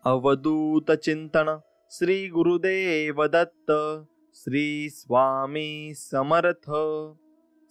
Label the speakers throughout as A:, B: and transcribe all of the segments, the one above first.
A: अवधूत चिंतन श्री गुरुदेव दत्त श्री स्वामी समर्थ।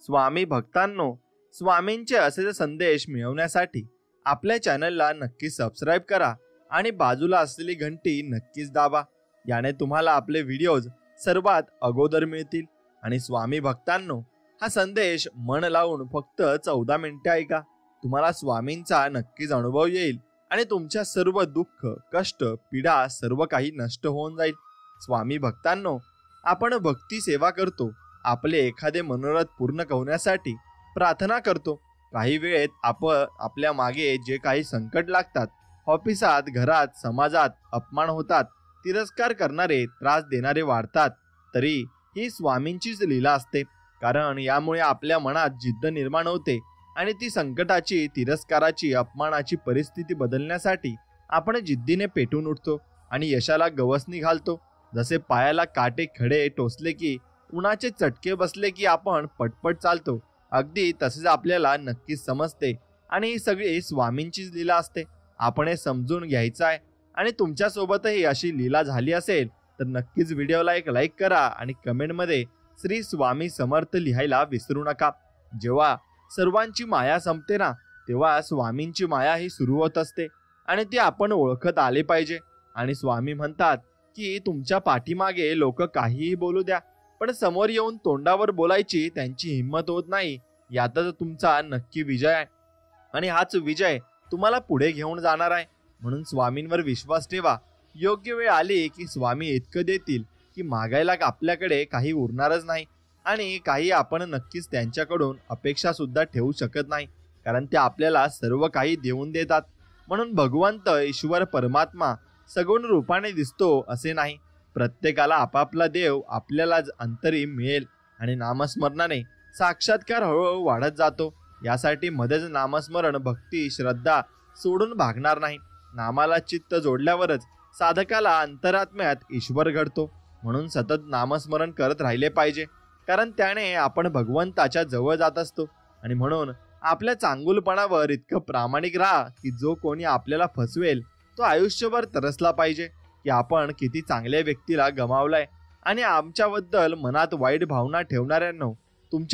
A: स्वामी भक्तांनो, स्वामींचे असेच संदेश मिळवण्यासाठी आपल्या चॅनलला नक्की सबस्क्राईब करा आणि बाजूला असलेली घंटी नक्कीच दाबा। याने तुम्हाला आपले व्हिडिओज सर्वात अगोदर मिळतील। आणि स्वामी भक्तांनो, हा संदेश मन लावून फक्त 14 मिनिटे ऐका। तुम्हाला स्वामींचा नक्कीच अनुभव येईल आणि तुमच्या सर्व दुःख, कष्ट, पीडा सर्व काही नष्ट होऊन जाईल। स्वामी भक्तांनो, आपण भक्ती सेवा करतो, आपले एखादे मनोरथ पूर्ण करण्यासाठी प्रार्थना करतो। काही वेळेत आपण आपल्या मागे जे काही संकट लागतात, ऑफिसात, घरात, समाजात अपमान होतात, तिरस्कार करणारे, त्रास देणारे वाढतात, तरी ही स्वामींचीच लीला असते। कारण यामुळे आपल्या मनात जिद्द निर्माण होते आणि ती संकटाची, तिरस्काराची, अपमानाची परिस्थिती बदलण्यासाठी आपण जिद्दीने पेटून उठतो आणि यशाला गवसणी घालतो। जसे पायाला काटे खडे टोचले की, उन्हाचे चटके बसले की आपण पटपट चालतो, अगदी तसेच आपल्याला नक्कीच समजते आणि ही सगळी स्वामींचीच लीला असते। आपण हे समजून घ्यायचं आहे। आणि तुमच्यासोबतही अशी लीला झाली असेल तर नक्कीच व्हिडिओला एक लाईक करा आणि कमेंटमध्ये श्री स्वामी समर्थ लिहायला विसरू नका। जेव्हा सर्वांची माया संपते ना, तेव्हा स्वामींची माया ही सुरू होत असते आणि ती आपण ओळखत आले पाहिजे। आणि स्वामी म्हणतात की तुमच्या पाठीमागे लोक काहीही बोलू द्या, पण समोर येऊन तोंडावर बोलायची त्यांची हिंमत होत नाही। यातच तुमचा नक्की विजय आहे आणि हाच विजय तुम्हाला पुढे घेऊन जाणार आहे। म्हणून स्वामींवर विश्वास ठेवा। योग्य वेळ आली की स्वामी इतकं देतील की मागायला आपल्याकडे काही उरणारच नाही आणि काही आपण नक्कीच त्यांच्याकडून अपेक्षा सुद्धा ठेवू शकत नाही, कारण ते आपल्याला सर्व काही देऊन देतात। म्हणून भगवंत, ईश्वर, परमात्मा सगुण रूपाने दिसतो असे नाही। प्रत्येकाला आपापला देव आपल्यालाच अंतरी मिळेल आणि नामस्मरणाने साक्षात्कार हळूहळू वाढत जातो। यासाठी मध्येच नामस्मरण, भक्ती, श्रद्धा सोडून भागणार नाही। नामाला चित्त जोडल्यावरच साधकाला अंतरात्म्यात ईश्वर घडतो। म्हणून सतत नामस्मरण करत राहिले पाहिजे, कारण त्याने आपण भगवंताच्या जवळ जात असतो। आणि म्हणून आपल्या चांगुलपणावर इतकं प्रामाणिक राहा की जो कोणी आपल्याला फसवेल तो आयुष्यभर तरसला पाहिजे की आपण किती चांगल्या व्यक्तीला गमावलाय। आणि आमच्याबद्दल मनात वाईट भावना ठेवणाऱ्यांनो,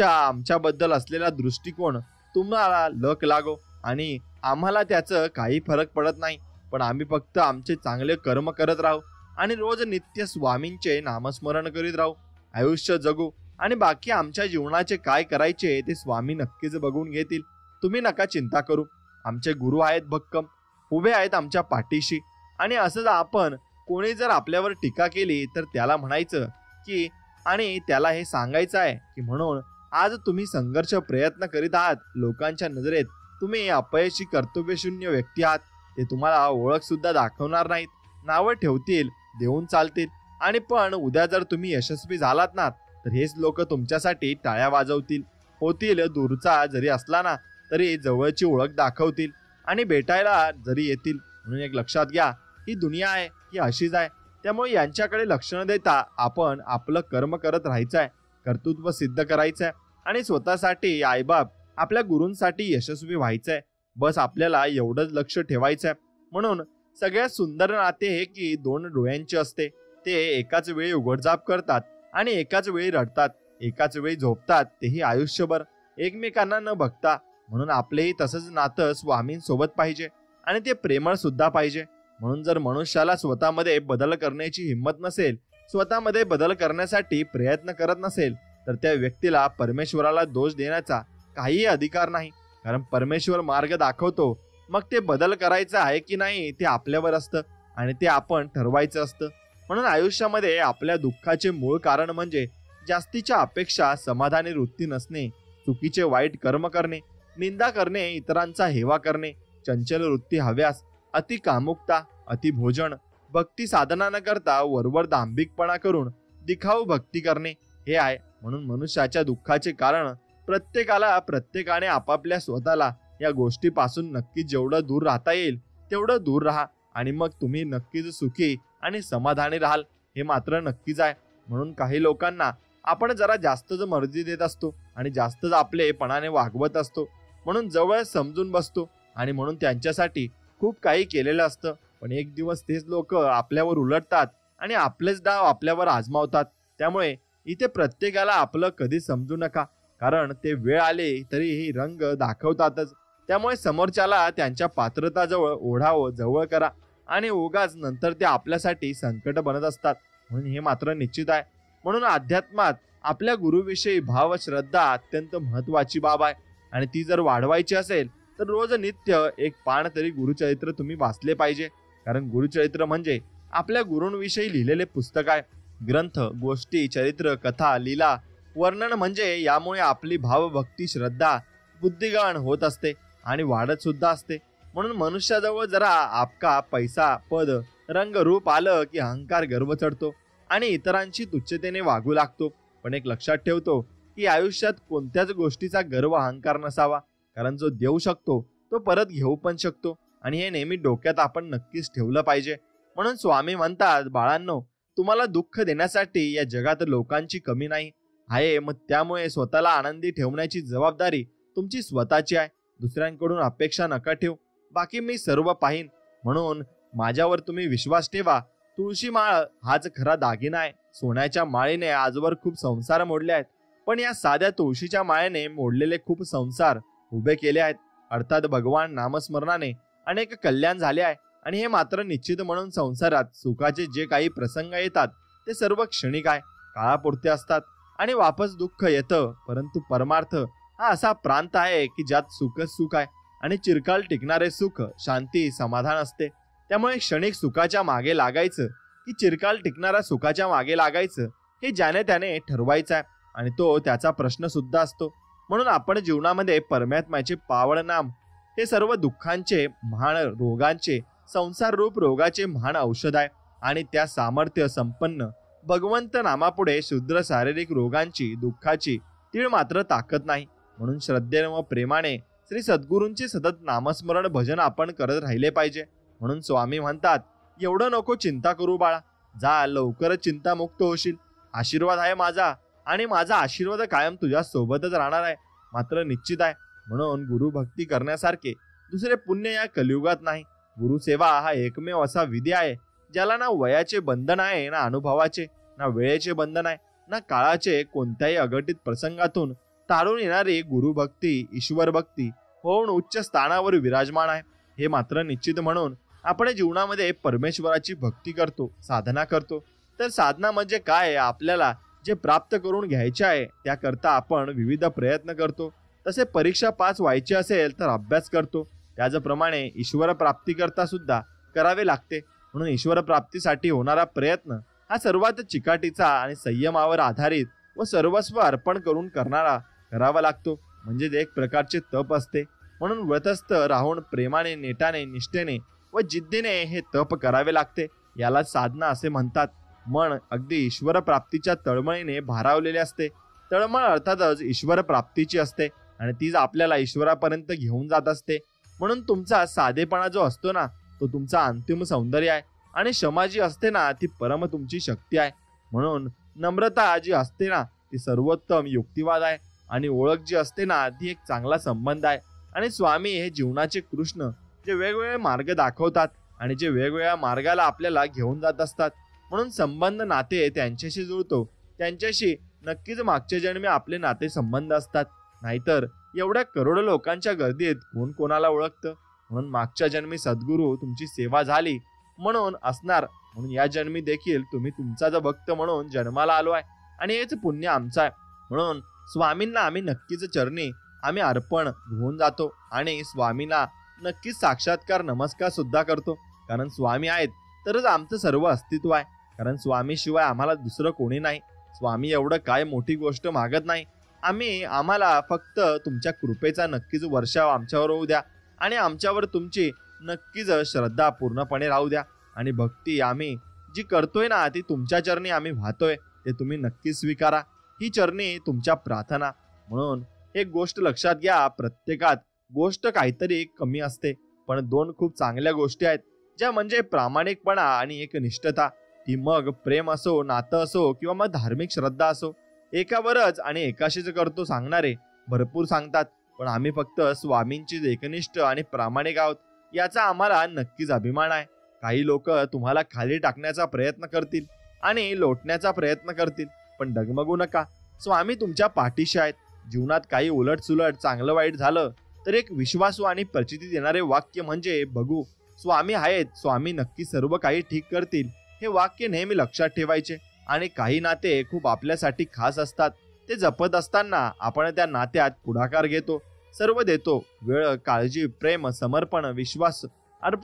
A: आमच्याबद्दल असलेला दृष्टिकोन तुम्हाला लक लागो आणि आम्हाला त्याचं काही फरक पडत नाही। पण आम्ही फक्त आमचे चांगले कर्म करत राहू आणि रोज नित्य स्वामींचे नामस्मरण करीत राहू, आयुष्य जगू आणि बाकी आमच्या जीवनाचे काय करायचे ते स्वामी नक्कीच बघून घेतील। तुम्ही नका चिंता करू, आमचे गुरु आहेत भक्कम, उभे आहेत आमच्या पाठीशी। आणि असंच आपण कोणी जर आपल्यावर टीका केली तर त्याला म्हणायचं की, आणि त्याला हे सांगायचं आहे की म्हणून आज तुम्ही संघर्ष प्रयत्न करीत आहात, लोकांच्या नजरेत तुम्ही अपयशी, कर्तव्यशून्य व्यक्ती आहात। ते तुम्हाला ओळख सुद्धा दाखवणार नाहीत, नावं ठेवतील, देऊन चालतील। आणि पण उद्या जर तुम्ही यशस्वी झालात ना, तर हेच लोक तुमच्यासाठी टाळ्या वाजवतील, होतील दूरचा जरी असला ना तरी जवळची ओळख दाखवतील आणि भेटायला जरी येतील। म्हणून एक लक्षात घ्या, ही दुनिया आहे, ही अशीच आहे। त्यामुळे यांच्याकडे लक्ष न देता आपण आपलं कर्म करत राहायचं आहे, कर्तृत्व सिद्ध करायचं आहे आणि स्वतःसाठी, आईबाप, आपल्या गुरूंसाठी यशस्वी व्हायचं आहे। बस आपल्याला एवढंच लक्ष ठेवायचं आहे। म्हणून सगळ्यात सुंदर नाते हे की 2 डोळ्यांचे असते। ते एकाच वेळी उघडझाप करतात आणि एकाच वेळी रडतात, एकाच वेळी झोपतात, तेही आयुष्यभर एकमेकांना न बघता। म्हणून आपलेही तसंच नातं स्वामींसोबत पाहिजे आणि ते प्रेमळ सुद्धा पाहिजे। म्हणून जर मनुष्याला स्वतःमध्ये बदल करण्याची हिंमत नसेल, स्वतःमध्ये बदल करण्यासाठी प्रयत्न करत नसेल, तर त्या व्यक्तीला परमेश्वराला दोष देण्याचा काहीही अधिकार नाही। कारण परमेश्वर मार्ग दाखवतो, मग ते बदल करायचं आहे की नाही ते आपल्यावर असतं आणि ते आपण ठरवायचं असतं। म्हणून आयुष्यामध्ये आपल्या दुःखाचे मूळ कारण म्हणजे जास्तीच्या अपेक्षा, समाधानी वृत्ती नसणे, चुकीचे वाईट कर्म करणे, निंदा करणे, इतरांचा हेवा करणे, चंचल वृत्ती, हव्यास, अति कामुकता, अति भोजन, भक्ती साधना न करता वरवर दांभिकपणा करून दिखाऊ भक्ती करणे हे आहे। म्हणून मनुष्याच्या दुःखाचे कारण प्रत्येकाने आपापल्या स्वतःला या गोष्टीपासून नक्की जेवढं दूर राहता येईल तेवढं दूर राहा आणि मग तुम्ही नक्कीच सुखी आणि समाधानी राहाल, हे मात्र नक्कीच आहे। म्हणून काही लोकांना आपण जरा जास्तच मर्जी देत असतो आणि जास्तच आपलेपणाने वागवत असतो, म्हणून जवळ समजून बसतो आणि म्हणून त्यांच्यासाठी खूप काही केलेलं असतं। पण एक दिवस तेच लोक आपल्यावर उलटतात आणि आपलेच डाव आपल्यावर आजमावतात. त्यामुळे इथे प्रत्येकाला आपलं कधी समजू नका, कारण ते वेळ आले तरीही रंग दाखवतातच. त्यामुळे समोरच्याला त्यांच्या पात्रताजवळ ओढावं, जवळ करा आणि उगाच नंतर ते आपल्यासाठी संकट बनत असतात. म्हणून हे मात्र निश्चित आहे. म्हणून अध्यात्मात आपल्या गुरुविषयी भाव श्रद्धा अत्यंत महत्वाची बाब आहे आणि ती जर वाढवायची असेल तर रोज नित्य एक पान तरी गुरुचरित्र तुम्ही वाचले पाहिजे. कारण गुरुचरित्र म्हणजे आपल्या गुरूंविषयी लिहिलेले पुस्तक आहे. ग्रंथ, गोष्टी, चरित्र, कथा, लीला, वर्णन म्हणजे यामुळे आपली भावभक्ती श्रद्धा बुद्धिगण होत असते आणि वाढत सुद्धा असते. म्हणून मनुष्याजवळ जरा आपका पैसा, पद, रंग, रूप आलं की अहंकार, गर्व चढतो आणि इतरांशी तुच्छतेने वागू लागतो. पण एक लक्षात ठेवतो की आयुष्यात कोणत्याच गोष्टीचा गर्व, अहंकार नसावा. कारण जो देऊ शकतो तो परत घेऊ पण शकतो आणि हे नेहमी डोक्यात आपण नक्कीच ठेवलं पाहिजे. म्हणून स्वामी म्हणतात, बाळांनो, तुम्हाला दुःख देण्यासाठी या जगात लोकांची कमी नाही आहे. मग त्यामुळे स्वतःला आनंदी ठेवण्याची जबाबदारी तुमची स्वतःची आहे. दुसऱ्यांकडून अपेक्षा नका ठेवू. बाकी मी सर्व पाहीन. म्हणून माझ्यावर तुम्ही विश्वास ठेवा. तुळशी माळ हाच खरा दागिना आहे. सोन्याच्या माळेने आजवर खूप संसार मोडले आहेत, पण या साध्या तुळशीच्या माळेने मोडलेले खूप संसार उभे केले आहेत. अर्थात भगवान नामस्मरणाने अनेक कल्याण झाले आहे आणि हे मात्र निश्चित. म्हणून संसारात सुखाचे जे काही प्रसंग येतात ते सर्व क्षणिक आहे, काळापुरते असतात आणि वापस दुःख येतं. परंतु परमार्थ हा असा प्रांत आहे की ज्यात सुखच सुख आहे आणि चिरकाल टिकणारे सुख, शांती, समाधान असते. त्यामुळे क्षणिक सुखाच्या मागे लागायचं की चिरकाल टिकणाऱ्या सुखाच्या मागे लागायचं हे ज्याने त्याने ठरवायचं आहे आणि तो त्याचा प्रश्न सुद्धा असतो. म्हणून आपण जीवनामध्ये परमात्म्याचे पावन नाम हे सर्व दुःखांचे, महान रोगांचे, संसार रूप रोगाचे महान औषध आहे आणि त्या सामर्थ्य संपन्न भगवंत नामापुढे शुद्र शारीरिक रोगांची, दुःखाची तीळ मात्र ताकद नाही. म्हणून श्रद्धेने व प्रेमाने श्री सद्गुरूंचे सतत नामस्मरण भजन आपण करत राहिले पाहिजे. म्हणून स्वामी म्हणतात, एवढं नको चिंता करू बाळा, जा लवकरच चिंतामुक्त होशील. आशीर्वाद आहे माझा आणि माझा आशीर्वाद कायम तुझ्या सोबतच राहणार आहे. मात्र निश्चित आहे. म्हणून गुरुभक्ती करण्यासारखे दुसरे पुण्य या कलियुगात नाही. गुरुसेवा हा एकमेव असा विधी आहे ज्याला ना वयाचे बंधन आहे, ना अनुभवाचे, ना वेळेचे बंधन आहे, ना काळाचे. कोणत्याही अघटित प्रसंगातून तारून येणारी गुरुभक्ती, ईश्वर भक्ती होऊन उच्च स्थानावर विराजमान आहे. हे मात्र निश्चित. म्हणून आपण जीवनामध्ये परमेश्वराची भक्ती करतो, साधना करतो. तर साधना म्हणजे काय? आपल्याला जे प्राप्त करून घ्यायचे आहे त्याकरता आपण विविध प्रयत्न करतो. तसे परीक्षा पास व्हायची असेल तर अभ्यास करतो. त्याचप्रमाणे ईश्वर प्राप्ती करता सुद्धा करावे लागते. म्हणून ईश्वर प्राप्तीसाठी होणारा प्रयत्न हा सर्वात चिकाटीचा आणि संयमावर आधारित व सर्वस्व अर्पण करून करावा लागतो. म्हणजे एक प्रकारचे तप असते. म्हणून व्रतस्थ राहून प्रेमाने, नेटाने, निष्ठेने व जिद्दीने हे तप करावे लागते. याला साधना असे म्हणतात. मन अगदी ईश्वर प्राप्तीच्या तळमळीने भारावलेले असते. तळमळ अर्थातच ईश्वर प्राप्तीची असते आणि तीच आपल्याला ईश्वरापर्यंत घेऊन जात असते. म्हणून तुमचा साधेपणा जो असतो ना, तो तुमचा अंतिम सौंदर्य आहे आणि क्षमा जी असते ना, ती परम तुमची शक्ती आहे. म्हणून नम्रता जी असते ना, ती सर्वोत्तम युक्तिवाद आहे आणि ओळख जी असते ना, ती एक चांगला संबंध आहे. आणि स्वामी हे जीवनाचे कृष्ण जे वेगवेगळे मार्ग दाखवतात आणि जे वेगवेगळ्या मार्गाला आपल्याला घेऊन जात असतात. म्हणून संबंध, नाते त्यांच्याशी जुळतो, त्यांच्याशी नक्कीच मागच्या जन्मी आपले नाते संबंध असतात. नाहीतर एवढ्या करोडो लोकांच्या गर्दीत कोण कोणाला ओळखतं? म्हणून मागच्या जन्मी सद्गुरू तुमची सेवा झाली म्हणून असणार. म्हणून या जन्मी देखील तुम्ही तुमचा जो भक्त म्हणून जन्माला आलो आहे आणि हेच पुण्य आमचं आहे. म्हणून स्वामींना आम्ही नक्कीच चरणी आम्ही अर्पण घेऊन जातो आणि स्वामींना नक्कीच साक्षात्कार नमस्कार सुद्धा करतो. कारण स्वामी आहेत तरच आमचं सर्व अस्तित्व आहे. कारण स्वामी शिवाय आम्हाला दुसरं कोणी नाही. स्वामी एवढं काय मोठी गोष्ट मागत नाही. आम्हाला फक्त तुमच्या कृपेचा नक्कीच वर्षाव आमच्यावर होऊ द्या आणि आमच्यावर तुमची नक्कीच श्रद्धा पूर्णपणे राहू द्या. आणि भक्ती आम्ही जी करतोय ना, ती तुमच्या चरणी आम्ही वाहतोय, ते तुम्ही नक्कीच स्वीकारा. ही चरणी तुमच्या प्रार्थना. म्हणून एक गोष्ट लक्षात घ्या, प्रत्येकात गोष्ट काहीतरी कमी असते, पण दोन खूप चांगल्या गोष्टी आहेत, ज्या म्हणजे प्रामाणिकपणा आणि एक निष्ठता. ती मग प्रेम असो, नातं असो किंवा मग धार्मिक श्रद्धा असो. एकावरच आणि एकाशीच करतो सांगणारे भरपूर सांगतात, पण आम्ही फक्त स्वामींची एकनिष्ठ आणि प्रामाणिक आहोत याचा आम्हाला नक्कीच अभिमान आहे. काही लोक तुम्हाला खाली टाकण्याचा प्रयत्न करतील आणि लोटण्याचा प्रयत्न करतील, पण डगमगू नका. स्वामी तुमच्या पाठीशी आहेत. जीवनात काही उलटसुलट चांगलं वाईट झालं तर एक विश्वासू आणि प्रचिती देणारे वाक्य म्हणजे बघू, स्वामी आहेत, स्वामी नक्की सर्व काही ठीक करतील. हे वाक्य नेहमी लक्षात ठेवायचे. आणि काही नाते खूप आपल्यासाठी खास असतात. ते जपत असताना आपण त्या नात्यात पुढाकार घेतो, सर्व देतो, वेळ, काळजी, प्रेम, समर्पण, विश्वास.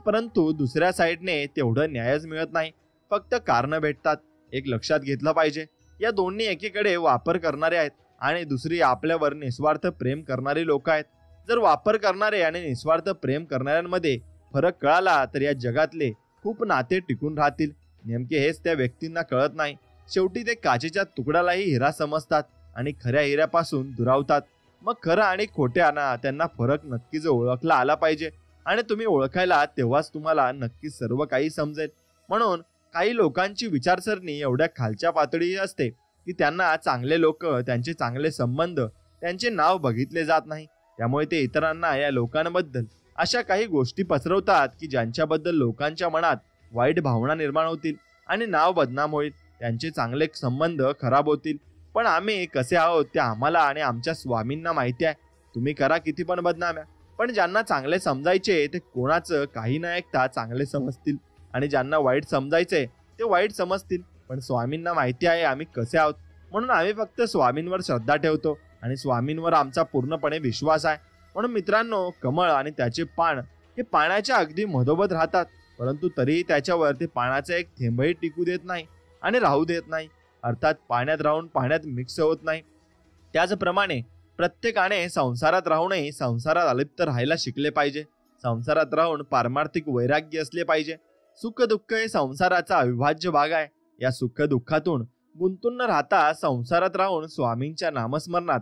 A: परंतु दुसऱ्या साईडने तेवढं न्यायच मिळत नाही, फक्त कारणं भेटतात. एक लक्षात घेतलं पाहिजे, या दोन्ही एकीकडे वापर करणारे आहेत आणि दुसरी आपल्यावर निस्वार्थ प्रेम करणारी लोक आहेत. जर वापर करणारे आणि निस्वार्थ प्रेम करणाऱ्यांमध्ये फरक कळाला तर या जगातले खूप नाते टिकून राहतील. नेमके हेच त्या व्यक्तींना कळत नाही. शेवटी ते काचेच्या तुकड्यालाही हिरा समजतात आणि खऱ्या हिऱ्यापासून दुरावतात. मग खरं आणि खोट्याना त्यांना फरक नक्कीच ओळखला आला पाहिजे आणि तुम्ही ओळखायला तेव्हाच तुम्हाला नक्कीच सर्व काही समजेल. म्हणून काही लोकांची विचारसरणी एवढ्या खालच्या पातळीची असते की त्यांना चांगले लोक, त्यांचे चांगले संबंध, त्यांचे नाव बघितले जात नाही. त्यामुळे ते इतरांना या लोकांबद्दल अशा काही गोष्टी पसरवतात की ज्यांच्याबद्दल लोकांच्या मनात वाईट भावना निर्माण होतील आणि नाव बदनाम होईल, त्यांचे चांगले संबंध खराब होतील. पण आम्ही कसे आहोत ते आम्हाला आणि आमच्या स्वामींना माहिती आहे. तुम्ही करा किती पण बदनाम्या, पण ज्यांना चांगले समजायचे ते कोणाचं काही न ऐकता चांगले समजतील आणि ज्यांना वाईट समजायचे ते वाईट समजतील. पण स्वामींना माहिती आहे आम्ही कसे आहोत, म्हणून आम्ही फक्त स्वामींवर श्रद्धा ठेवतो आणि स्वामींवर आमचा पूर्णपणे विश्वास आहे. म्हणून मित्रांनो, कमळ आणि त्याचे पान हे पाण्याच्या अगदी मधोमध राहतात, परंतु तरीही त्याच्यावर ते पाण्याचा एक थेंबही टिकू देत नाही आणि राहू देत नाही. अर्थात पाण्यात राहून पाण्यात मिक्स होत नाही. त्याचप्रमाणे प्रत्येकाने संसारात राहूनही संसारात अलिप्त राहायला शिकले पाहिजे. संसारात राहून पारमार्थिक वैराग्य असले पाहिजे. सुख दुःख हे संसाराचा अविभाज्य भाग आहे. या सुख दुःखातून गुंतून न राहता संसारात राहून स्वामींच्या नामस्मरणात,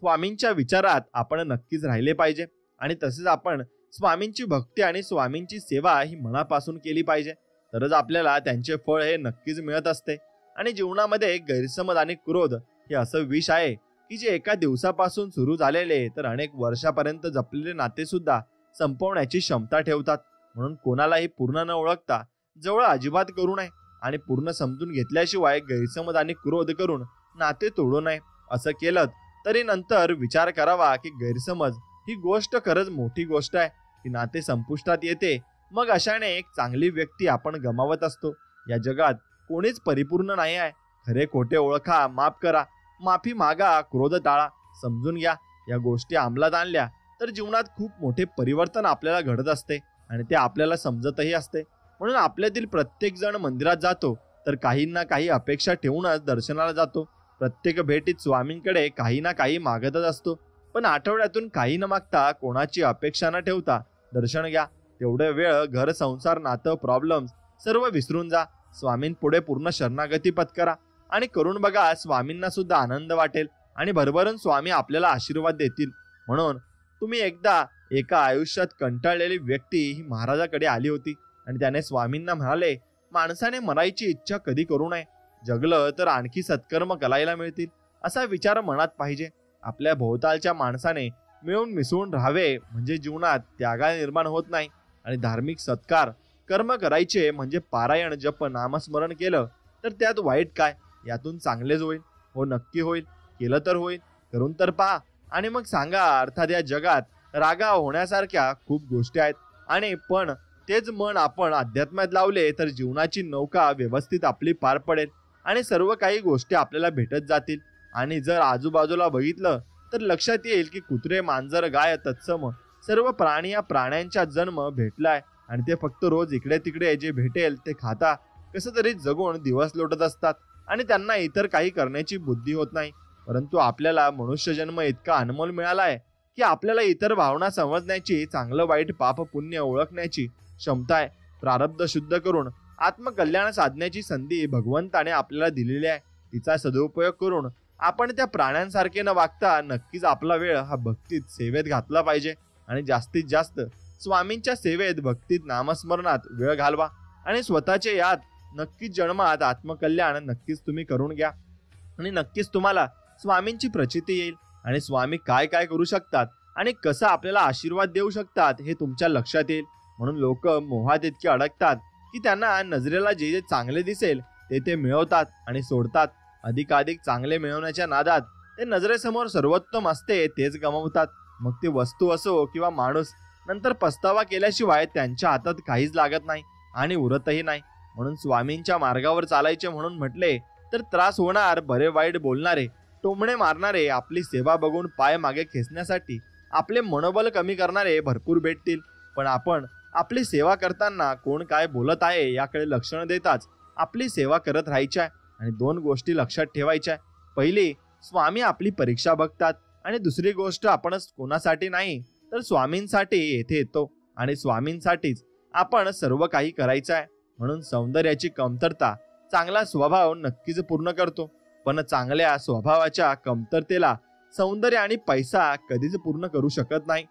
A: स्वामींच्या विचारात आपण नक्कीच राहिले पाहिजे. आणि तसेच आपण स्वामींची भक्ती आणि स्वामींची सेवा ही मनापासून केली पाहिजे. तरच आपल्याला त्यांचे फळ हे नक्कीच मिळत असते. आणि जीवनामध्ये गैरसमज आणि क्रोध हे असं विष आहे की जे एका दिवसापासून सुरू झालेले तर अनेक वर्षापर्यंत जपलेले नाते सुद्धा संपवण्याची क्षमता ठेवतात. म्हणून कोणालाही पूर्ण न ओळखता जवळ अजिबात करू नये आणि पूर्ण समजून घेतल्याशिवाय गैरसमज आणि क्रोध करून नाते तोडू नये. असं केलं तरी नंतर विचार करावा की गैरसमज ही गोष्ट खरंच मोठी गोष्ट आहे, की नाते संपुष्टात येते. मग अशाने एक चांगली व्यक्ती आपण गमावत असतो. या जगात कोणीच परिपूर्ण नाही आहे. खरे खोटे ओळखा, माफ करा, माफी मागा, क्रोध टाळा. समजून घ्या. या गोष्टी अंमलात आणल्या तर जीवनात खूप मोठे परिवर्तन आपल्याला घडत असते आणि ते आपल्याला समजतही असते. म्हणून आपल्यातील प्रत्येक जण मंदिरात जातो तर काही ना काही अपेक्षा ठेवूनच दर्शनाला जातो. प्रत्येक भेटीत स्वामींकडे काही ना काही मागतच असतो. पण आठवड्यातून काही न मागता, कोणाची अपेक्षा न ठेवता दर्शन घ्या. तेवढे वेळ घर, संसार, नातं, प्रॉब्लेम्स सर्व विसरून जा. स्वामींपुढे पूर्ण शरणागती पत्करा आणि करून बघा. स्वामींना सुद्धा आनंद वाटेल आणि भरभरून स्वामी आपल्याला आशीर्वाद देतील. म्हणून तुम्ही एकदा एका आयुष्यात कंटाळलेली व्यक्ती ही महाराजाकडे आली होती आणि त्याने स्वामींना म्हणाले, माणसाने मरायची इच्छा कधी करू नये. जगलं तर आणखी सत्कर्म करायला मिळतील, असा विचार मनात पाहिजे. आपल्या भोवतालच्या माणसाने मिळून मिसळून राहावे म्हणजे जीवनात त्यागा निर्माण होत नाही. आणि धार्मिक सत्कार कर्म करायचे म्हणजे पारायण, जप, नामस्मरण केलं तर त्यात वाईट काय? यातून चांगलेच होईल. हो, नक्की होईल. केलं तर होईल, करून तर पहा आणि मग सांगा. अर्थात या जगात रागा होण्यासारख्या खूप गोष्टी आहेत आणि पण तेच मन आपण अध्यात्मात लावले तर जीवनाची नौका व्यवस्थित आपली पार पडेल आणि सर्व काही गोष्टी आपल्याला भेटत जातील. आणि जर आजूबाजूला बघितलं तर लक्षात येईल की कुत्रे, मांजर, गाय, तत्सम सर्व प्राणी या प्राण्यांचा जन्म भेटलाय आणि ते फक्त रोज इकडे तिकडे जे भेटेल ते खाता कसं तरी जगून दिवस लोटत असतात आणि त्यांना इतर काही करण्याची बुद्धी होत नाही. परंतु आपल्याला मनुष्य जन्म इतका अनमोल मिळाला आहे की आपल्याला इतर भावना समजण्याची, चांगलं वाईट, पाप पुण्य ओळखण्याची क्षमता आहे. प्रारब्ध शुद्ध करून आत्मकल्याण साधण्याची संधी भगवंताने आपल्याला दिलेली आहे. तिचा सदुपयोग करून आपण त्या प्राण्यांसारखे न वागता नक्कीच आपला वेळ हा भक्तीत, सेवेत घातला पाहिजे आणि जास्तीत जास्त स्वामींच्या सेवेत, भक्तीत, नामस्मरणात वेळ घालवा आणि स्वतःचे यात नक्कीच जन्मात आत्मकल्याण नक्कीच तुम्ही करून घ्या आणि नक्कीच तुम्हाला स्वामींची प्रचिती येईल आणि स्वामी काय काय करू शकतात आणि कसं आपल्याला आशीर्वाद देऊ शकतात हे तुमच्या लक्षात येईल. म्हणून लोक मोहात इतके अडकतात की की त्यांना नजरेला जे जे चांगले दिसेल ते मिळवतात आणि सोडतात. अधिकाधिक चांगले मिळवण्याच्या नादात ते नजरेसमोर सर्वोत्तम असते तेच गमावतात. मग ती वस्तू असो किंवा माणूस, नंतर पस्तावा केल्याशिवाय त्यांच्या हातात काहीच लागत नाही आणि उरतही नाही. म्हणून स्वामींच्या मार्गावर चालायचे म्हणून म्हटले तर त्रास होणार. बरे वाईट बोलणारे, टोमणे मारणारे, आपली सेवा बघून पाय मागे खेचण्यासाठी आपले मनोबल कमी करणारे भरपूर भेटतील. पण आपण आपली सेवा करताना कोण काय बोलत आहे याकडे लक्ष न देताच आपली सेवा करत राहायची आहे. आणि 2 गोष्टी लक्षात ठेवायच्या. पहिली, स्वामी आपली परीक्षा बघतात. आणि दुसरी गोष्ट, आपणच कोणासाठी नाही तर स्वामींसाठी येथे येतो आणि स्वामींसाठीच आपण सर्व काही करायचं आहे. म्हणून सौंदर्याची कमतरता चांगला स्वभाव नक्कीच पूर्ण करतो, पण चांगल्या स्वभावाच्या कमतरतेला सौंदर्य आणि पैसा कधीच पूर्ण करू शकत नाही.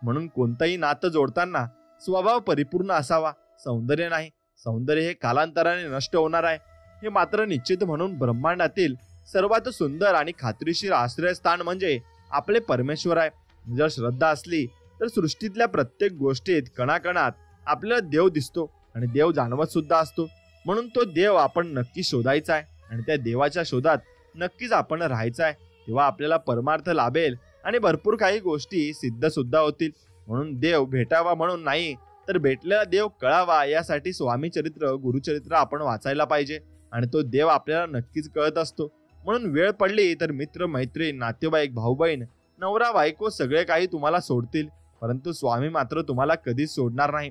A: म्हणून कोणतंही नातं जोडताना स्वभाव परिपूर्ण असावा, सौंदर्य नाही. सौंदर्य हे कालांतराने नष्ट होणार आहे हे मात्र निश्चित. म्हणून ब्रह्मांडातील सर्वात सुंदर आणि खात्रीशीर आश्रयस्थान म्हणजे आपले परमेश्वर आहे. जर श्रद्धा असली तर सृष्टीतल्या प्रत्येक गोष्टीत कणाकणात आपल्याला देव दिसतो आणि देव जाणवत सुद्धा असतो. म्हणून तो देव आपण नक्की शोधायचा आहे आणि त्या देवाच्या शोधात नक्कीच आपण राहायचं आहे. तेव्हा आपल्याला परमार्थ लाभेल आणि भरपूर काही गोष्टी सिद्ध सुद्धा होतील. म्हणून देव भेटावा म्हणून नाही तर भेटलेला देव कळावा यासाठी स्वामी चरित्र, गुरुचरित्र आपण वाचायला पाहिजे आणि तो देव आपल्याला नक्कीच कळत असतो. म्हणून वेळ पडली तर मित्र, मैत्रीण, नातेवाईक, भाऊ बहीण, नवरा बायको सगळे काही तुम्हाला सोडतील, परंतु स्वामी मात्र तुम्हाला कधीच सोडणार नाही.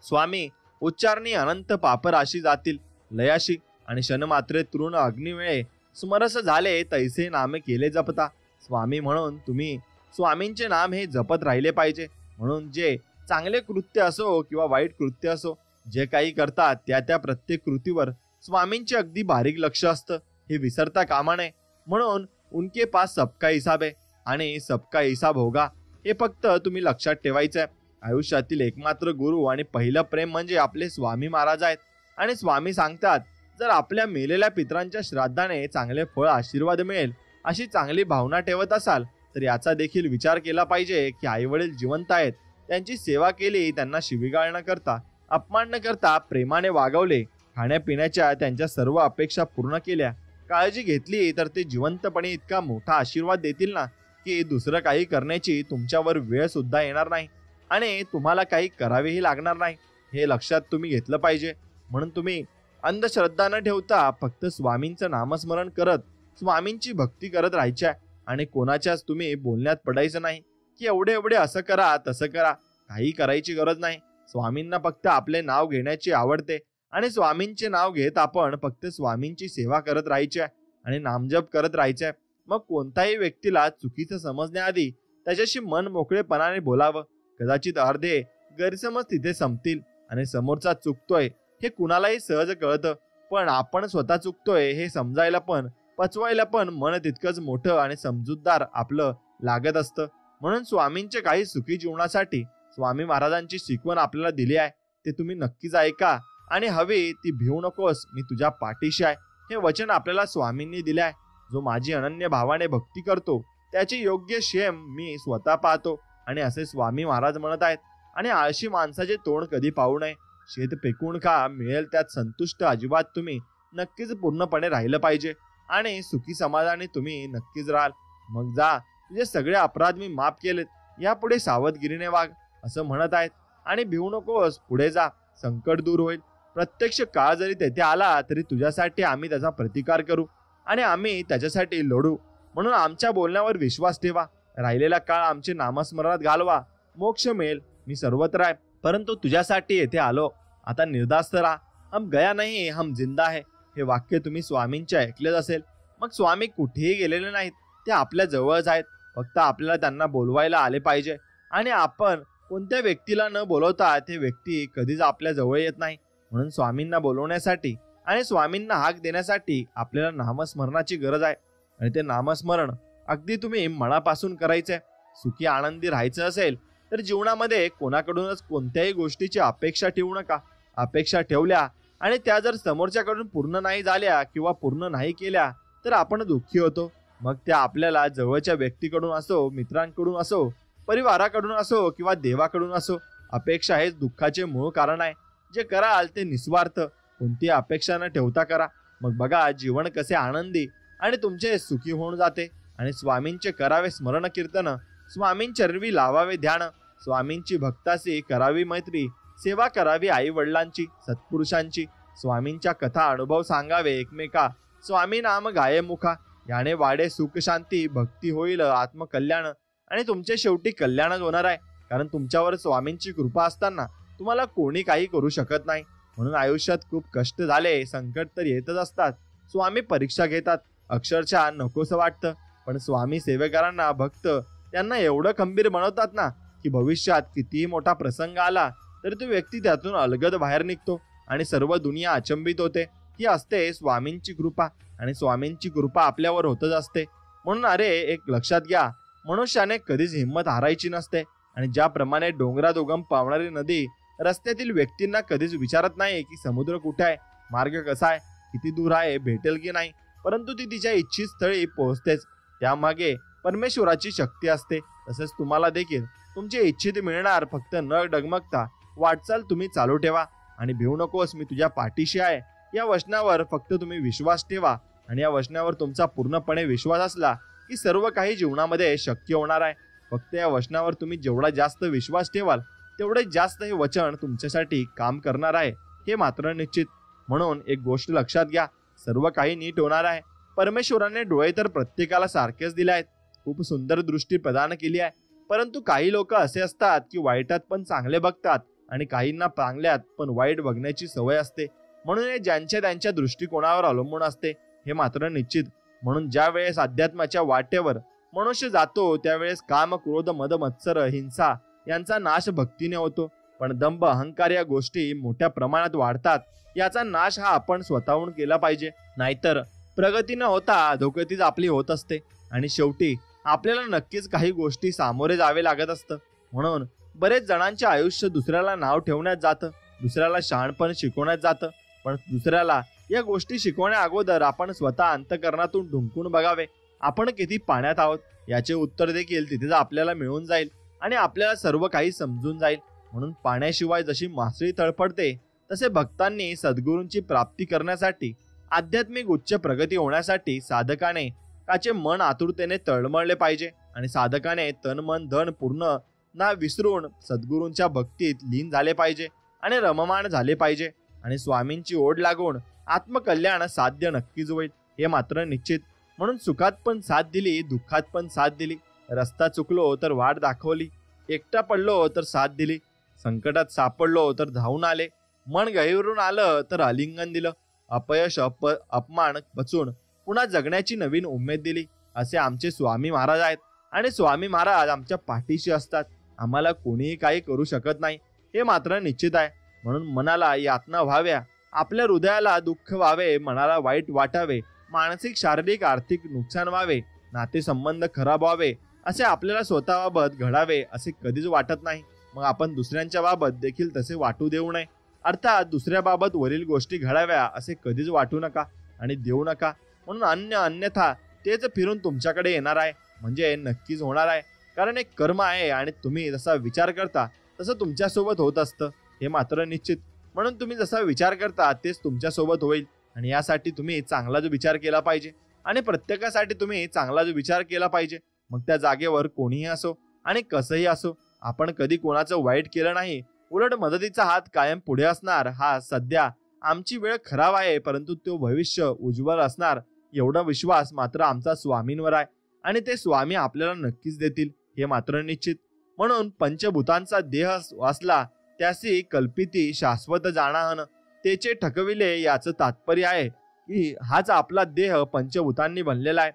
A: स्वामी उच्चारणी अनंत पापराशी जातील लयाशी आणि क्षणमात्रे तृण अग्निवेळे स्मरस झाले तैसे नामे केले जपता. स्वामी म्हणून तुम्ही स्वामींचे नाम हे जपत राहिले पाहिजे. म्हणून जे चांगले कृत्य असो किंवा वाईट कृत्य असो, जे काही करतात त्या प्रत्येक कृतीवर स्वामींचे अगदी बारीक लक्ष असतं, हे विसरता कामा नये. म्हणून उनके पास सबका हिसाब आहे आणि सबका हिसाब होगा हे फक्त तुम्ही लक्षात ठेवायचं आहे. आयुष्यातील एकमात्र गुरु आणि पहिलं प्रेम म्हणजे आपले स्वामी महाराज आहेत. आणि स्वामी सांगतात, जर आपल्या मेलेल्या पितरांच्या श्राद्धाने चांगले फळ, आशीर्वाद मिळेल अशी चांगली भावना ठेवत असाल तर याचा देखील विचार केला पाहिजे की आई वडील जिवंत आहेत, त्यांची सेवा केली, त्यांना शिवीगाळ न करता, अपमान न करता प्रेमाने वागवले, खाण्यापिण्याच्या त्यांच्या सर्व अपेक्षा पूर्ण केल्या, काळजी घेतली तर ते जिवंतपणे इतका मोठा आशीर्वाद देतील ना की दुसरं काही करण्याची तुमच्यावर वेळ सुद्धा येणार नाही आणि तुम्हाला काही करावेही लागणार नाही. हे लक्षात तुम्ही घेतलं पाहिजे. म्हणून तुम्ही अंधश्रद्धा न ठेवता फक्त स्वामींचं नामस्मरण करत स्वामींची भक्ती करत राहायच्या आणि कोणाच्याच तुम्ही बोलण्यात पडायचं नाही की एवढे एवढे असं करा तसं करा. काही करायची गरज नाही. स्वामींना फक्त आपले नाव घेण्याची आवडते आणि स्वामींचे नाव घेत आपण फक्त स्वामींची सेवा करत राहायची आणि नामजप करत राहायचे. मग कोणत्याही व्यक्तीला चुकीचं समजण्याआधी त्याच्याशी मन मोकळेपणाने बोलावं. कदाचित अर्धे गैरसमज तिथे संपतील आणि समोरचा चुकतोय हे कुणालाही सहज कळतं, पण आपण स्वतः चुकतोय हे समजायला पण पचवायला पण मन तितकंच मोठं आणि समजूतदार आपलं लागत असतं. म्हणून स्वामींचे काही सुखी जीवनासाठी स्वामी महाराजांची शिकवण आपल्याला दिली आहे, ते तुम्ही नक्कीच ऐका आणि हवी ती भिवू नकोस, मी तुझ्या पाठीशी आहे हे वचन आपल्याला स्वामींनी दिले आहे. जो माझी अनन्य भावाने भक्ती करतो त्याची योग्य शेम मी स्वतः पाहतो आणि असे स्वामी महाराज म्हणत आहेत. आणि आळशी माणसाचे तोंड कधी पाहू नये. शेत फेकून खा, मिळेल त्यात संतुष्ट अजिबात तुम्ही नक्कीच पूर्णपणे राहिलं पाहिजे आणि सुखी समाधानी तुम्ही नक्कीच राहाल. मग जा, तुझे सगळे अपराध मी माफ केलेत, यापुढे सावधगिरीने वाग असं म्हणत आहेत. आणि भिवू नकोस, पुढे जा, संकट दूर होईल. प्रत्यक्ष काळ जरी तेथे आला तरी तुझ्यासाठी आम्ही त्याचा प्रतिकार करू आणि आम्ही त्याच्यासाठी लढू. म्हणून आमच्या बोलण्यावर विश्वास ठेवा. राहिलेला काळ आमचे नामस्मरणात घालवा, मोक्ष मिळेल. मी सर्वत्र आहे, परंतु तुझ्यासाठी येथे आलो. आता निर्धास्त राहा. हम गया नाही, हम जिंदा है. हे वाक्य तुम्ही स्वामींचे ऐकलेच असेल. मग स्वामी कुठेही गेलेले नाहीत, ते आपल्या जवळच आहेत. फक्त आपल्याला त्यांना बोलवायला आले पाहिजे आणि आपण कोणत्या व्यक्तीला न बोलवता ते व्यक्ती कधीच आपल्या जवळ येत नाही. म्हणून स्वामींना बोलवण्यासाठी आणि स्वामींना हाक देण्यासाठी आपल्याला नामस्मरणाची गरज आहे. आणि ते नामस्मरण अगदी तुम्ही मनापासून करायचंय. सुखी आनंदी राहायचं असेल तर जीवनामध्ये कोणाकडूनच कोणत्याही गोष्टीची अपेक्षा ठेवू नका. अपेक्षा ठेवल्या आणि त्या जर समोरच्याकडून पूर्ण नाही झाल्या किंवा पूर्ण नाही केल्या तर आपण दुःखी होतो. मग त्या आपल्याला जवळच्या व्यक्तीकडून असो, मित्रांकडून असो, परिवाराकडून असो किंवा देवाकडून असो, अपेक्षा हेच दुःखाचे मूळ कारण आहे. जे कराल ते निस्वार्थ, कोणती अपेक्षा न ठेवता करा. मग बघा जीवन कसे आनंदी आणि तुमचे सुखी होऊन जाते. आणि स्वामींचे करावे स्मरण कीर्तन, स्वामींचरवी लावावे ध्यान, स्वामींची भक्तासी करावी मैत्री, सेवा करावी आई वडिलांची सत्पुरुषांची, स्वामींच्या कथा अनुभव सांगावे एकमेका, स्वामी नाम गाये मुखा. याने वाढे सुख शांती, भक्ती होईल आत्मकल्याण आणि तुमचे शेवटी कल्याणच होणार आहे. कारण तुमच्यावर स्वामींची कृपा असताना तुम्हाला कोणी काही करू शकत नाही. म्हणून आयुष्यात खूप कष्ट झाले, संकट तर येतच असतात. स्वामी परीक्षा घेतात, अक्षरशः नकोसं वाटतं. पण स्वामी सेवेकरांना भक्त त्यांना एवढं खंबीर बनवतात ना की भविष्यात कितीही मोठा प्रसंग आला तरी तो व्यक्ती त्यातून अलगद बाहेर निघतो आणि सर्व दुनिया अचंबित होते. ही असते स्वामींची कृपा आणि स्वामींची कृपा आपल्यावर होतच असते. म्हणून अरे एक लक्षात घ्या, मनुष्याने कधीच हिंमत हारायची नसते. आणि ज्याप्रमाणे डोंगरात उगम पावणारी नदी रस्त्यातील व्यक्तींना कधीच विचारत नाही की समुद्र कुठे आहे, मार्ग कसा आहे, किती दूर आहे, भेटेल की नाही, परंतु ती तिच्या इच्छित स्थळी पोहोचतेच. त्यामागे परमेश्वराची शक्ती असते. तसेच तुम्हाला देखील तुमचे इच्छित मिळणार. फक्त न डगमगता वाटचाल तुम्ही चालू ठेवा आणि भिवू नकोस, मी तुझ्या पाठीशी आहे. या वचनावर फक्त तुम्ही विश्वास ठेवा आणि या वचनावर तुमचा पूर्णपणे विश्वास असला की सर्व काही जीवनामध्ये शक्य होणार आहे. फक्त या वचनावर तुम्ही जेवढा जास्त विश्वास ठेवाल तेवढे जास्त हे वचन तुमच्यासाठी काम करणार आहे, हे मात्र निश्चित. म्हणून एक गोष्ट लक्षात घ्या, सर्व काही नीट होणार आहे. परमेश्वराने डोळे तर प्रत्येकाला सारखेच दिले आहेत, खूप सुंदर दृष्टी प्रदान केली आहे. परंतु काही लोक असे असतात की वाईटात पण चांगले बघतात आणि काहींना चांगल्यात पण वाईट बघण्याची सवय असते. म्हणून हे ज्यांच्या त्यांच्या दृष्टिकोनावर अवलंबून असते, हे मात्र निश्चित. म्हणून ज्या वेळेस अध्यात्माच्या वाटेवर मनुष्य जातो त्यावेळेस काम, क्रोध, मद, मत्सर, हिंसा यांचा नाश भक्तीने होतो. पण दंभ, अहंकार या गोष्टी मोठ्या प्रमाणात वाढतात. याचा नाश हा आपण स्वतःहून केला पाहिजे. नाहीतर प्रगती न होता अधोगतीच आपली होत असते आणि शेवटी आपल्याला नक्कीच काही गोष्टी सामोरे जावे लागत असतं. म्हणून बरेच जणांचे आयुष्य दुसऱ्याला नाव ठेवण्यात जातं, दुसऱ्याला शहाणपण शिकवण्यात जातं. पण दुसऱ्याला या गोष्टी शिकवण्या अगोदर आपण स्वतः अंतःकरणातून ढुंकून बघावे, आपण किती पाण्यात आहोत. याचे उत्तर देखील तिथेच आपल्याला मिळून जाईल आणि आपल्याला सर्व काही समजून जाईल. म्हणून पाण्याशिवाय जशी मासळी तळपडते तसे भक्तांनी सद्गुरूंची प्राप्ती करण्यासाठी, आध्यात्मिक उच्च प्रगती होण्यासाठी साधकाने त्याचे मन आतुरतेने तळमळले पाहिजे आणि साधकाने तन मन धन पूर्ण ना विसरून सद्गुरूंच्या भक्तीत लीन झाले पाहिजे आणि रममाण झाले पाहिजे. आणि स्वामींची ओढ लागून आत्मकल्याण साध्य नक्कीच होईल, हे मात्र निश्चित. म्हणून सुखात पण साथ दिली, दुःखात पण साथ दिली, रस्ता चुकलो तर वाट दाखवली, एकटा पडलो तर साथ दिली, संकटात सापडलो तर धावून आले, मन गहिरून आलं तर आलिंगन दिलं, अपयश अपमान बचून पुन्हा जगण्याची नवीन उमेद दिली. असे आमचे स्वामी महाराज आहेत आणि स्वामी महाराज आमच्या पाठीशी असतात. आम्हाला कोणीही काही करू शकत नाही, हे मात्र निश्चित आहे. म्हणून मनाला यातना व्हाव्या, आपल्या हृदयाला दुःख व्हावे, मनाला वाईट वाटावे, मानसिक शारीरिक आर्थिक नुकसान व्हावे, नातेसंबंध खराब व्हावे, असे आपल्याला स्वतःबाबत घडावे असे कधीच वाटत नाही. मग आपण दुसऱ्यांच्या बाबत देखील तसे वाटू देऊ नये. अर्थात दुसऱ्याबाबत वरील गोष्टी घडाव्या असे कधीच वाटू नका आणि देऊ नका. म्हणून अन्यथा तेच फिरून तुमच्याकडे येणार आहे, म्हणजे नक्कीच होणार आहे. कारण एक कर्म आहे आणि तुम्ही जसा विचार करता तसं तुमच्यासोबत होत असतं, हे मात्र निश्चित. म्हणून तुम्ही जसा विचार करता तेच तुमच्यासोबत होईल आणि यासाठी तुम्ही चांगलाच विचार केला पाहिजे आणि प्रत्येकासाठी तुम्ही चांगलाच विचार केला पाहिजे. मग त्या जागेवर कोणीही असो आणि कसंही असो, आपण कधी कोणाचं वाईट केलं नाही, उलट मदतीचा हात कायम पुढे असणार. हा सध्या आमची वेळ खराब आहे, परंतु तो भविष्य उज्ज्वल असणार एवढा विश्वास मात्र आमचा स्वामींवर आहे आणि ते स्वामी आपल्याला नक्कीच देतील, हे मात्र निश्चित. म्हणून पंचभूतांचा देह वाचला त्यासी कल्पिती शाश्वत जाणाहन, तेचे ठकविले. याचं तात्पर्य आहे की हाच आपला देह पंचभूतांनी बनलेला आहे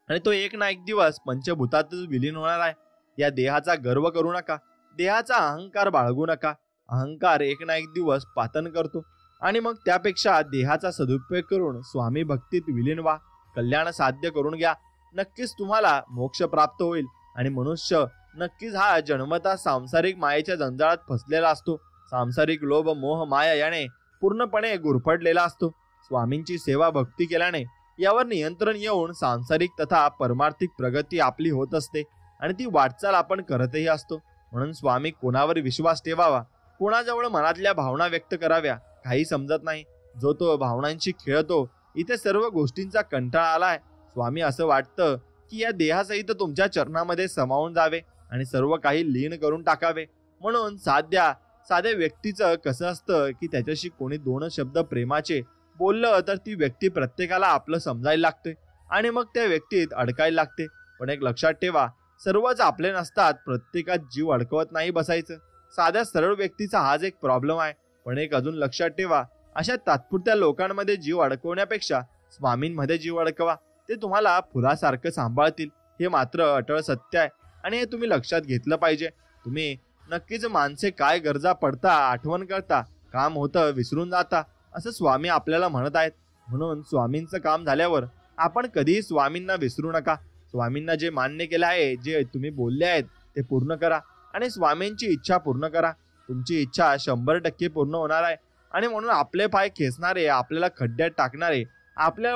A: आणि तो एक ना एक दिवस पंचभूतातच विलीन होणार आहे. या देहाचा गर्व करू नका, देहाचा अहंकार बाळगू नका. अहंकार एक ना एक दिवस पातन करतो आणि मग त्यापेक्षा देहाचा सदुपयोग करून स्वामी भक्तीत विलीन व्हा, कल्याण साध्य करून घ्या. नक्कीच तुम्हाला मोक्ष प्राप्त होईल आणि मनुष्य नक्कीच हा जन्मता सांसारिक मायेच्या जंजाळात फसलेला असतो. सांसारिक लोभ मोह माया याने पूर्णपणे गुरफटलेला असतो. स्वामींची सेवा भक्ती केल्याने यावर नियंत्रण येऊन सांसारिक तथा परमार्थिक प्रगती आपली होत असते आणि ती वाटचाल आपण करतही असतो. म्हणून स्वामी कोणावर विश्वास ठेवावा कोणाजवळ मनातल्या भावना व्यक्त कराव्या काही समजत नाही. जो तो भावनांशी खेळतो. इथे सर्व गोष्टींचा कंटाळा आलाय. स्वामी असं वाटतं की या देहासहित तुमच्या चरणामध्ये समावून जावे आणि सर्व काही लीन करून टाकावे. म्हणून साध्या व्यक्तीचं कसं असतं की त्याच्याशी कोणी दोन शब्द प्रेमाचे बोललं तर ती व्यक्ती प्रत्येकाला आपलं समजायला लागते आणि मग त्या व्यक्तीत अडकायला लागते. पण एक लक्षात ठेवा, सर्वच आपले नसतात. प्रत्येकात जीव अडकवत नाही बसायचं. साध्या सरळ व्यक्तीचा हाच एक प्रॉब्लेम आहे. पण एक अजून लक्षात ठेवा, अशा तात्पुरत्या लोकांमध्ये जीव अडकवण्यापेक्षा स्वामींमध्ये जीव अडकवा. ते तुम्हाला फुलासारखं सांभाळतील. हे मात्र अटळ सत्य आहे आणि हे तुम्ही लक्षात घेतलं पाहिजे. तुम्ही नक्कीच माणसे काय गरजा पडता आठवण करता, काम होतं विसरून जाता असं स्वामी आपल्याला म्हणत आहेत. म्हणून स्वामींचं काम झाल्यावर आपण कधीही स्वामींना विसरू नका. स्वामींना जे मान्य केलं आहे, जे तुम्ही बोलले आहेत ते पूर्ण करा आणि स्वामींची इच्छा पूर्ण करा. तुमची इच्छा 100% पूर्ण होणार आहे. आणि म्हणून आपले पाय खेचणारे, आपल्याला खड्ड्यात टाकणारे, आपल्या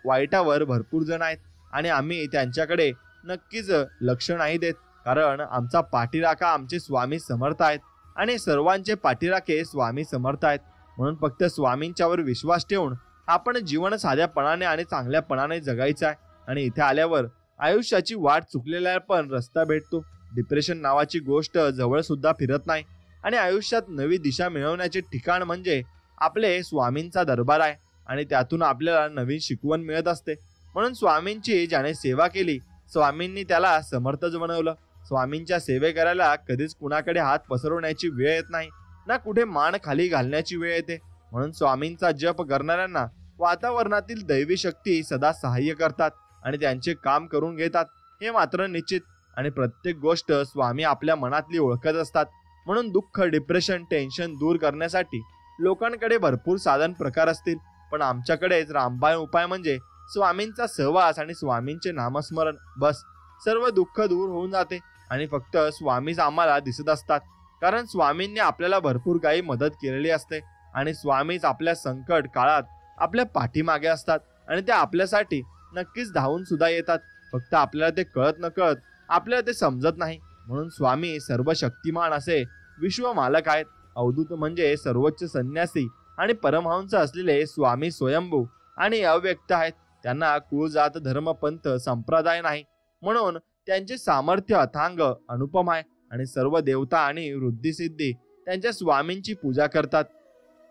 A: वाईटावर भरपूर जण आहेत आणि आम्ही त्यांच्याकडे नक्कीच लक्ष नाही देत. कारण आमचा पाठीराखा आमचे स्वामी समर्थ आहेत आणि सर्वांचे पाठीराखे स्वामी समर्थ आहेत. म्हणून फक्त स्वामींच्यावर विश्वास ठेवून आपण जीवन साध्यापणाने आणि चांगल्यापणाने जगायचं आहे. आणि इथे आल्यावर आयुष्याची वाट चुकलेल्या पण रस्ता भेटतो. डिप्रेशन नावाची गोष्ट जवळ सुद्धा फिरत नाही आणि आयुष्यात नवी दिशा मिळवण्याचे ठिकाण म्हणजे आपले स्वामींचा दरबार आहे आणि त्यातून आपल्याला नवीन शिकवण मिळत असते. म्हणून स्वामींची ज्याने सेवा केली, स्वामींनी त्याला समर्थच बनवलं. स्वामींच्या सेवे करायला कधीच कुणाकडे हात पसरवण्याची वेळ येत नाही, ना कुठे मान खाली घालण्याची वेळ येते. म्हणून स्वामींचा जप करणाऱ्यांना वातावरणातील दैवी शक्ती सदा सहाय्य करतात आणि त्यांचे काम करून घेतात. हे मात्र निश्चित. आणि प्रत्येक गोष्ट स्वामी आपल्या मनातली ओळखत असतात. म्हणून दुःख, डिप्रेशन, टेन्शन दूर करण्यासाठी लोकांकडे भरपूर साधन प्रकार असतील, पण आमच्याकडेच रामबाण उपाय म्हणजे स्वामींचा सहवास आणि स्वामींचे नामस्मरण. बस, सर्व दुःख दूर होऊन जाते आणि फक्त स्वामीच आम्हाला दिसत असतात. कारण स्वामींनी आपल्याला भरपूर काही मदत केलेली असते आणि स्वामीच आपल्या संकट काळात आपल्या पाठीमागे असतात आणि ते आपल्यासाठी नक्कीच धावून सुद्धा येतात. फक्त आपल्याला ते कळत नकळत आपल्याला ते समजत नाही. म्हणून स्वामी सर्व शक्तिमान असे विश्व मालक आहेत. अवधूत म्हणजे सर्वोच्च संन्यासी आणि परमहंस असलेले स्वामी स्वयंभू आणि अव्यक्त आहेत. त्यांना कुळ, जात, धर्म, पंथ, संप्रदाय नाही. म्हणून त्यांचे सामर्थ्य अथांग अनुपम आहे आणि सर्व देवता आणि वृद्धिसिद्धी त्यांच्या स्वामींची पूजा करतात.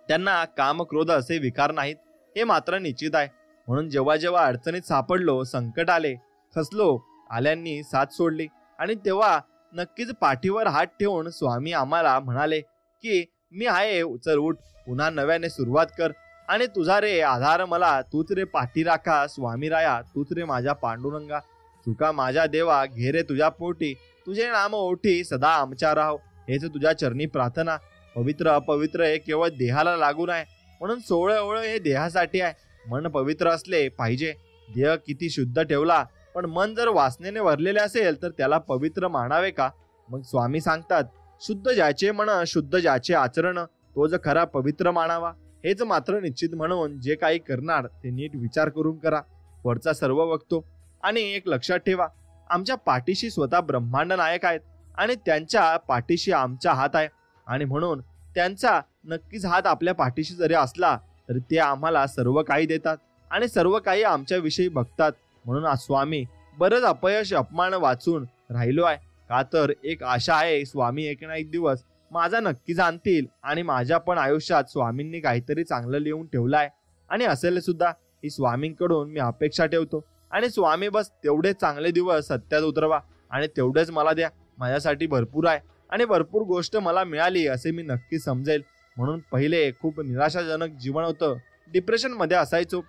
A: त्यांना काम, क्रोध असे विकार नाहीत, हे मात्र निश्चित आहे. म्हणून जेव्हा जेव्हा अडचणीत सापडलो, संकट आले, खचलो, आल्यांनी साथ सोडली आणि तेव्हा नक्कीच पाठीवर हात ठेवून स्वामी आम्हाला म्हणाले की मी आहे, चल उठ, पुन्हा नव्याने सुरुवात कर आणि तुझा रे आधार मला, तूच रे पाठीराखा, स्वामी राया, तूच रे माझ्या पांडुरंगा, चुका माझ्या देवा, घे रे तुझ्या पोटी, तुझे नाम ओठी सदा आमच्या राहो. हेच तुझ्या चरणी प्रार्थना. पवित्र अपवित्र हे केवळ देहाला लागून आहे. म्हणून सोहळं ओळ हे देहासाठी आहे. मन पवित्र असले पाहिजे. देह किती शुद्ध ठेवला पण मन जर वासनेने भरलेले असेल तर त्याला पवित्र मानावे का? मग स्वामी सांगतात, शुद्ध ज्याचे मन, शुद्ध ज्याचे आचरण, तो जो खरा पवित्र मानावा. हेच मात्र निश्चित. म्हणून जे काही करणार ते नीट विचार करून करा. वरचा सर्व बघतो. आणि एक लक्षात ठेवा, आमच्या पाठीशी स्वतः ब्रह्मांड नायक आहेत आणि त्यांच्या पाठीशी आमचा हात आहे. आणि म्हणून त्यांचा नक्कीच हात आपल्या पाठीशी जरी असला तरी ते आम्हाला सर्व काही देतात आणि सर्व काही आमच्याविषयी बघतात. म्हणून आज स्वामी बरंच अपयश, अपमान वाचून राहिलो आहे. का तर एक आशा आहे, स्वामी एक ना एक दिवस माझा नक्कीच आणतील आणि माझ्या पण आयुष्यात स्वामींनी काहीतरी चांगलं लिहून ठेवलं आहे आणि असेल सुद्धा. ही स्वामींकडून मी अपेक्षा ठेवतो आणि स्वामी बस तेवढे चांगले दिवस सत्यात उतरवा आणि तेवढेच मला द्या. माझ्यासाठी भरपूर आहे आणि भरपूर गोष्ट मला मिळाली असे मी नक्की समजेल. म्हणून पहिले खूप निराशाजनक जीवन होतं. डिप्रेशनमध्ये असायचो,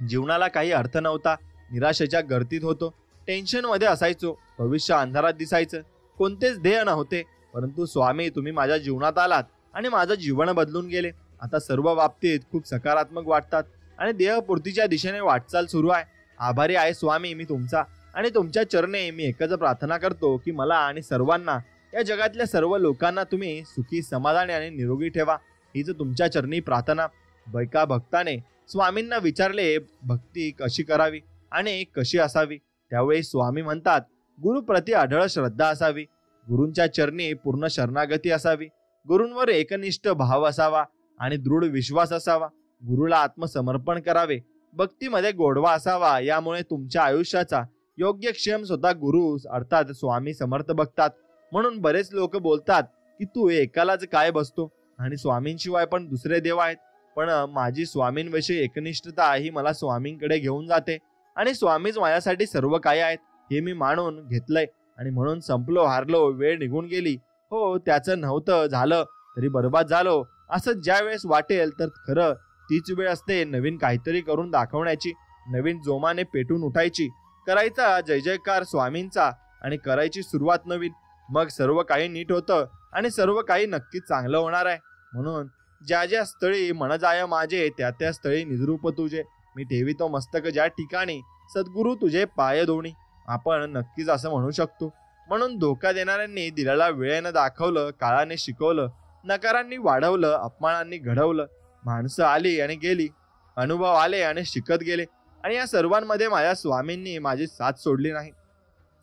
A: जीवनाला काही अर्थ नव्हता, निराशेच्या गर्दीत होतो, टेन्शनमध्ये असायचो, भविष्य अंधारात दिसायचं, कोणतेच ध्येय नव्हते. परंतु स्वामी तुम्ही माझ्या जीवनात आलात आणि माझं जीवन बदलून गेले. आता सर्व बाबतीत खूप सकारात्मक वाटतात आणि देहपूर्तीच्या दिशेने वाटचाल सुरू आहे. आभारी आहे स्वामी मी तुमचा आणि तुमच्या चरणी मी एकच प्रार्थना करतो की मला आणि सर्वांना, या जगातल्या सर्व लोकांना तुम्ही सुखी, समाधानी आणि निरोगी ठेवा. हीच तुमच्या चरणी प्रार्थना. एका भक्ताने स्वामींना विचारले भक्ती कशी करावी आणि कशी असावी. त्यावेळी स्वामी म्हणतात, गुरुप्रती अढळ श्रद्धा असावी, गुरूंच्या चरणी पूर्ण शरणागती असावी, गुरूंवर एकनिष्ठ भाव असावा आणि दृढ विश्वास असावा. गुरुला आत्मसमर्पण करावे. भक्तीमध्ये गोडवा असावा. यामुळे तुमच्या आयुष्याचा योग्य क्षेम स्वतः गुरु अर्थात स्वामी समर्थ बघतात. म्हणून बरेच लोक बोलतात की तू एकालाच काय बसतो आणि स्वामींशिवाय पण दुसरे देव आहेत. पण माझी स्वामींविषयी एकनिष्ठता ही मला स्वामींकडे घेऊन जाते आणि स्वामीच माझ्यासाठी सर्व काही आहेत हे मी मानून घेतलंय आणि म्हणून संपलो, हारलो, वेळ निघून गेली. हो, त्याचं नव्हतं झालं तरी बर्बाद झालो असं ज्या वेळेस वाटेल तर खरं तीच वेळ असते नवीन काहीतरी करून दाखवण्याची, नवीन जोमाने पेटून उठायची, करायचा जय जयकार स्वामींचा आणि करायची सुरुवात नवीन. मग सर्व काही नीट होतं आणि सर्व काही नक्कीच चांगलं होणार आहे. म्हणून ज्या ज्या स्थळी मन जाय माझे त्या त्या स्थळी निजरूप तुझे, मी ठेवितो मस्तक ज्या ठिकाणी सद्गुरू तुझे पाय दोणी. आपण नक्कीच असं म्हणू शकतो. म्हणून धोका देणाऱ्यांनी दिलेला वेळेनं दाखवलं, काळाने शिकवलं, नकारांनी वाढवलं, अपमानांनी घडवलं. माणसं आली आणि गेली, अनुभव आले आणि शिकत गेले आणि या सर्वांमध्ये माझ्या स्वामींनी माझी साथ सोडली नाही.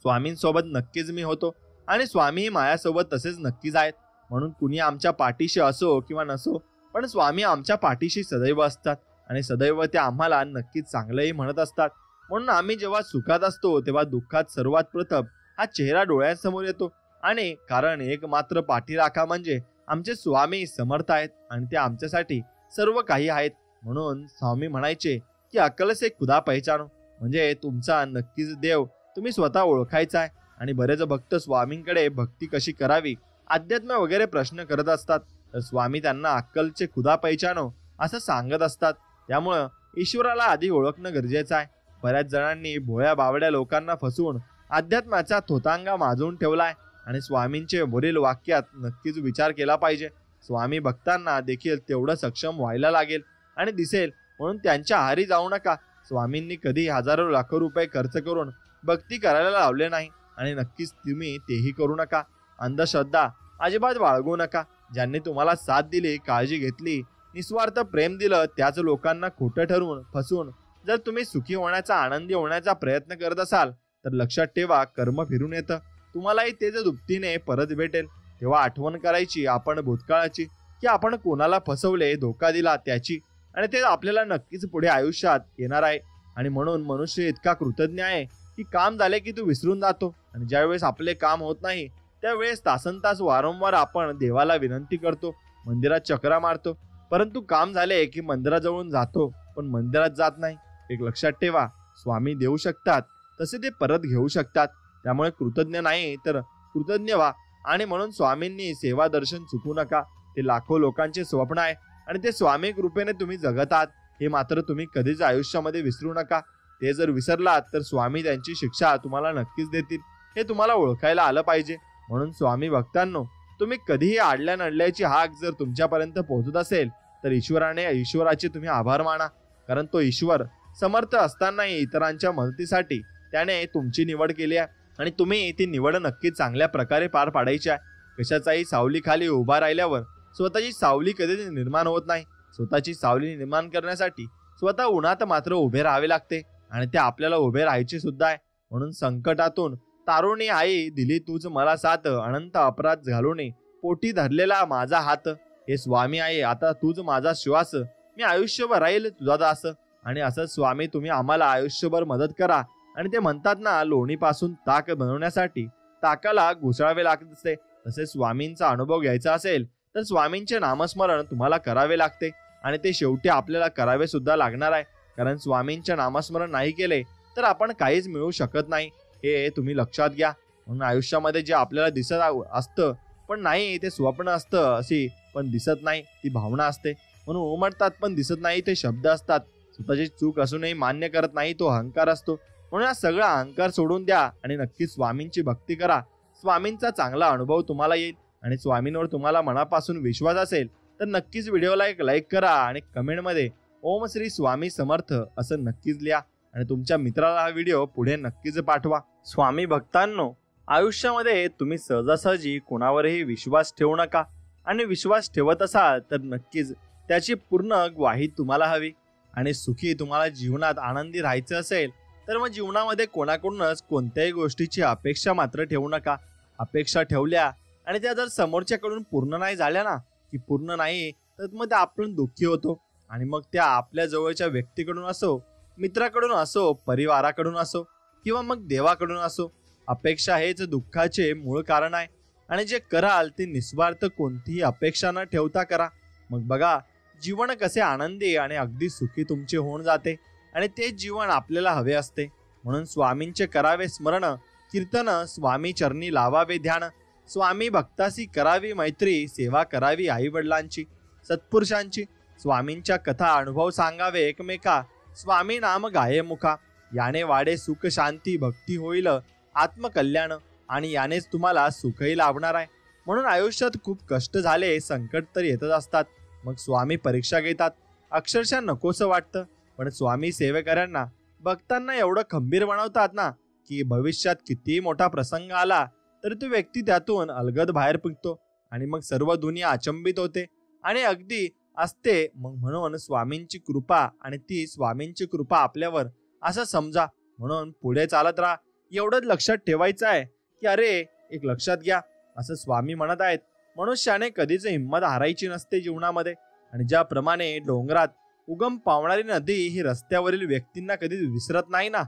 A: स्वामींसोबत नक्कीच मी होतो आणि स्वामीही माझ्यासोबत तसेच नक्कीच आहेत. म्हणून कुणी आमच्या पाठीशी असो किंवा नसो, पण स्वामी आमच्या पाठीशी सदैव असतात आणि सदैव ते आम्हाला नक्कीच चांगलंही म्हणत असतात. म्हणून आम्ही जेव्हा सुखात असतो तेव्हा दुःखात सर्वात प्रथम हा चेहरा डोळ्यांसमोर येतो आणि कारण एक मात्र पाठीराखा म्हणजे आमचे स्वामी समर्थ आहेत आणि ते आमच्यासाठी सर्व काही आहेत. म्हणून स्वामी म्हणायचे की अक्कल से खुदा पहचानो, म्हणजे तुमचा नक्कीच देव तुम्ही स्वतः ओळखायचा आहे. आणि बरेच भक्त स्वामींकडे भक्ती कशी करावी, अध्यात्म वगैरे प्रश्न करत असतात, तर स्वामी त्यांना अक्कलचे खुदा पहचानो असं सांगत असतात. त्यामुळं ईश्वराला आधी ओळखणं गरजेचं आहे. बऱ्याच जणांनी भोळ्या बावड्या लोकांना फसवून अध्यात्माचा थोतांगा माजवून ठेवलाय आणि स्वामींचे वरील वाक्यात नक्कीच विचार केला पाहिजे. स्वामी भक्तांना देखील तेवढं सक्षम व्हायला लागेल आणि दिसेल, म्हणून त्यांच्या आहारी जाऊ नका. स्वामींनी कधी हजारो लाखो रुपये खर्च करून भक्ती करायला लावले नाही आणि नक्कीच तुम्ही तेही करू नका. अंधश्रद्धा अजिबात बाळगू नका. ज्यांनी तुम्हाला साथ दिली, काळजी घेतली, निस्वार्थ प्रेम दिलं, त्याच लोकांना खोटं ठरवून फसवून जर तुम्ही सुखी होण्याचा, आनंदी होण्याचा प्रयत्न करत असाल तर लक्षात ठेवा, कर्म फिरून येतं. तुम्हालाही ते जर दुपटीने परत भेटेल. तेव्हा आठवण करायची आपण भूतकाळाची, की आपण कोणाला फसवले, धोका दिला त्याची, आणि ते आपल्याला नक्कीच पुढे आयुष्यात येणार आहे. आणि म्हणून मनुष्य इतका कृतज्ञ आहे की काम झाले की तू विसरून जातो आणि ज्यावेळेस आपले काम होत नाही त्यावेळेस तासनतास वारंवार आपण देवाला विनंती करतो, मंदिरात चक्रा मारतो, परंतु काम झाले की मंदिराजवळून जातो पण मंदिरात जात नाही. एक लक्षात ठेवा, स्वामी देऊ शकतात तसे ते परत घेऊ शकतात. त्यामुळे कृतज्ञ नाही तर कृतज्ञ व्हा. आणि म्हणून स्वामींनी सेवा दर्शन चुकू नका. ते लाखो लोकांचे स्वप्न आहे आणि ते स्वामी कृपेने तुम्ही जगत आहात हे मात्र तुम्ही कधीच आयुष्यामध्ये विसरू नका. ते जर विसरलात तर स्वामी त्यांची शिक्षा तुम्हाला नक्कीच देतील, हे तुम्हाला ओळखायला आलं पाहिजे. म्हणून स्वामी भक्तांनो, तुम्ही कधीही आडल्या नडल्याची हाक जर तुमच्यापर्यंत पोहोचत असेल तर ईश्वराचे तुम्ही आभार माना. कारण तो ईश्वर समर्थ असतानाही इतरांच्या मदतीसाठी त्याने तुमची निवड केली आहे आणि तुम्ही ती निवड नक्कीच चांगल्या प्रकारे पार पाडायची आहे. कशाचाही सावलीखाली उभा राहिल्यावर स्वतःची सावली कधीच निर्माण होत नाही. स्वतःची सावली निर्माण करण्यासाठी स्वतः उन्हात मात्र उभे राहावे लागते आणि ते आपल्याला उभे राहायचे सुद्धा आहे. म्हणून संकटातून तारुणी आई दिली तूच मला साथ, अनंत अपराध घालून पोटी धरलेला माझा हात, हे स्वामी आहे आता तूच माझा श्वास, मी आयुष्यभर राहील तुझा दास. आणि असं स्वामी तुम्ही आम्हाला आयुष्यभर मदत करा. आणि ते म्हणतात ना, लोणीपासून ताक बनवण्यासाठी ताकाला घुसळावे लागत असते, तसे स्वामींचा अनुभव घ्यायचा असेल तर स्वामींचे नामस्मरण तुम्हाला करावे लागते आणि ते शेवटी आपल्याला करावे सुद्धा लागणार आहे. कारण स्वामींचे नामस्मरण नाही केले तर आपण काहीच मिळू शकत नाही, हे तुम्ही लक्षात घ्या. म्हणून आयुष्यामध्ये जे आपल्याला दिसत असतं पण नाही ते स्वप्न असतं, अशी पण दिसत नाही ती भावना असते. म्हणून उमटतात पण दिसत नाही ते शब्द असतात. स्वतःची चूक असूनही मान्य करत नाही तो अहंकार असतो. म्हणून हा सगळा अहंकार सोडून द्या आणि नक्की स्वामींची भक्ती करा. स्वामींचा चांगला अनुभव तुम्हाला येईल आणि स्वामींवर तुम्हाला मनापासून विश्वास असेल तर नक्कीच व्हिडिओला एक लाईक करा आणि कमेंटमध्ये ओम श्री स्वामी समर्थ असं नक्कीच लिहा आणि तुमच्या मित्राला हा व्हिडिओ पुढे नक्कीच पाठवा. स्वामी भक्तांनो, आयुष्यामध्ये तुम्ही सहजासहजी कोणावरही विश्वास ठेवू नका आणि विश्वास ठेवत असाल तर नक्कीच त्याची पूर्ण ग्वाही तुम्हाला हवी. आणि सुखी तुम्हाला जीवनात आनंदी राहायचं असेल तर मग जीवनामध्ये कोणाकडूनच कोणत्याही गोष्टीची अपेक्षा मात्र ठेवू नका. अपेक्षा ठेवल्या आणि त्या जर समोरच्याकडून पूर्ण नाही झाल्या ना, की पूर्ण नाही, तर मग त्या आपण दुःखी होतो. आणि मग त्या आपल्या जवळच्या व्यक्तीकडून असो, मित्राकडून असो, परिवाराकडून असो किंवा मग देवाकडून असो, अपेक्षा हेच दुःखाचे मूळ कारण आहे. आणि जे कराल ते निस्वार्थ कोणतीही अपेक्षा न ठेवता करा. मग बघा जीवन कसे आनंदी आणि अगदी सुखी तुमचे होऊन जाते. आणि ते जीवन आपल्याला हवे असते. म्हणून स्वामींचे करावे स्मरण, कीर्तन, स्वामी चरणी लावावे ध्यान, स्वामी भक्तासी करावी मैत्री, सेवा करावी आई वडिलांची, सत्पुरुषांची, स्वामींच्या कथा अनुभव सांगावे एकमेका, स्वामी नाम गाये मुखा, याने वाढे सुख शांती भक्ती होईल आत्मकल्याण, आणि यानेच तुम्हाला सुखही लाभणार आहे. म्हणून आयुष्यात खूप कष्ट झाले, संकट तर येतच असतात. मग स्वामी परीक्षा घेतात, अक्षरशः नकोसं वाटतं. पण स्वामी सेवेकऱ्यांना भक्तांना एवढं खंबीर बनवतात ना, की भविष्यात कितीही मोठा प्रसंग आला तरी तो व्यक्ती त्यातून अलगद बाहेर पिकतो. आणि मग सर्व दुनिया अचंबित होते आणि अगदी असते. मग म्हणून स्वामींची कृपा, आणि ती स्वामींची कृपा आपल्यावर असं समजा. म्हणून पुढे चालत राहा. एवढंच लक्षात ठेवायचं आहे की अरे एक लक्षात घ्या, असं स्वामी म्हणत आहेत, मनुष्याने कधीच हिंमत हारायची नसते जीवनामध्ये. आणि ज्याप्रमाणे डोंगरात उगम पावणारी नदी ही रस्त्यावरील व्यक्तींना कधीच विसरत नाही ना,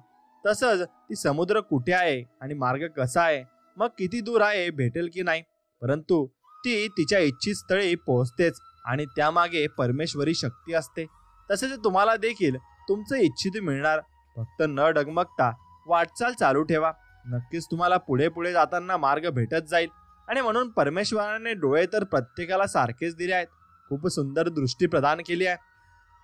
A: तसंच ती समुद्र कुठे आहे आणि मार्ग कसा आहे, मग किती दूर आहे, भेटेल की नाही, परंतु ती तिच्या इच्छित स्थळी पोहोचतेच. आणि त्यामागे परमेश्वरी शक्ती असते. तसेच तुम्हाला देखील तुमचं इच्छित मिळणार. फक्त न डगमगता वाटचाल चालू ठेवा. नक्कीच तुम्हाला पुढे पुढे जाताना मार्ग भेटत जाईल. आणि म्हणून परमेश्वराने डोळे तर प्रत्येकाला सारखेच दिले आहेत, खूप सुंदर दृष्टी प्रदान केली आहे.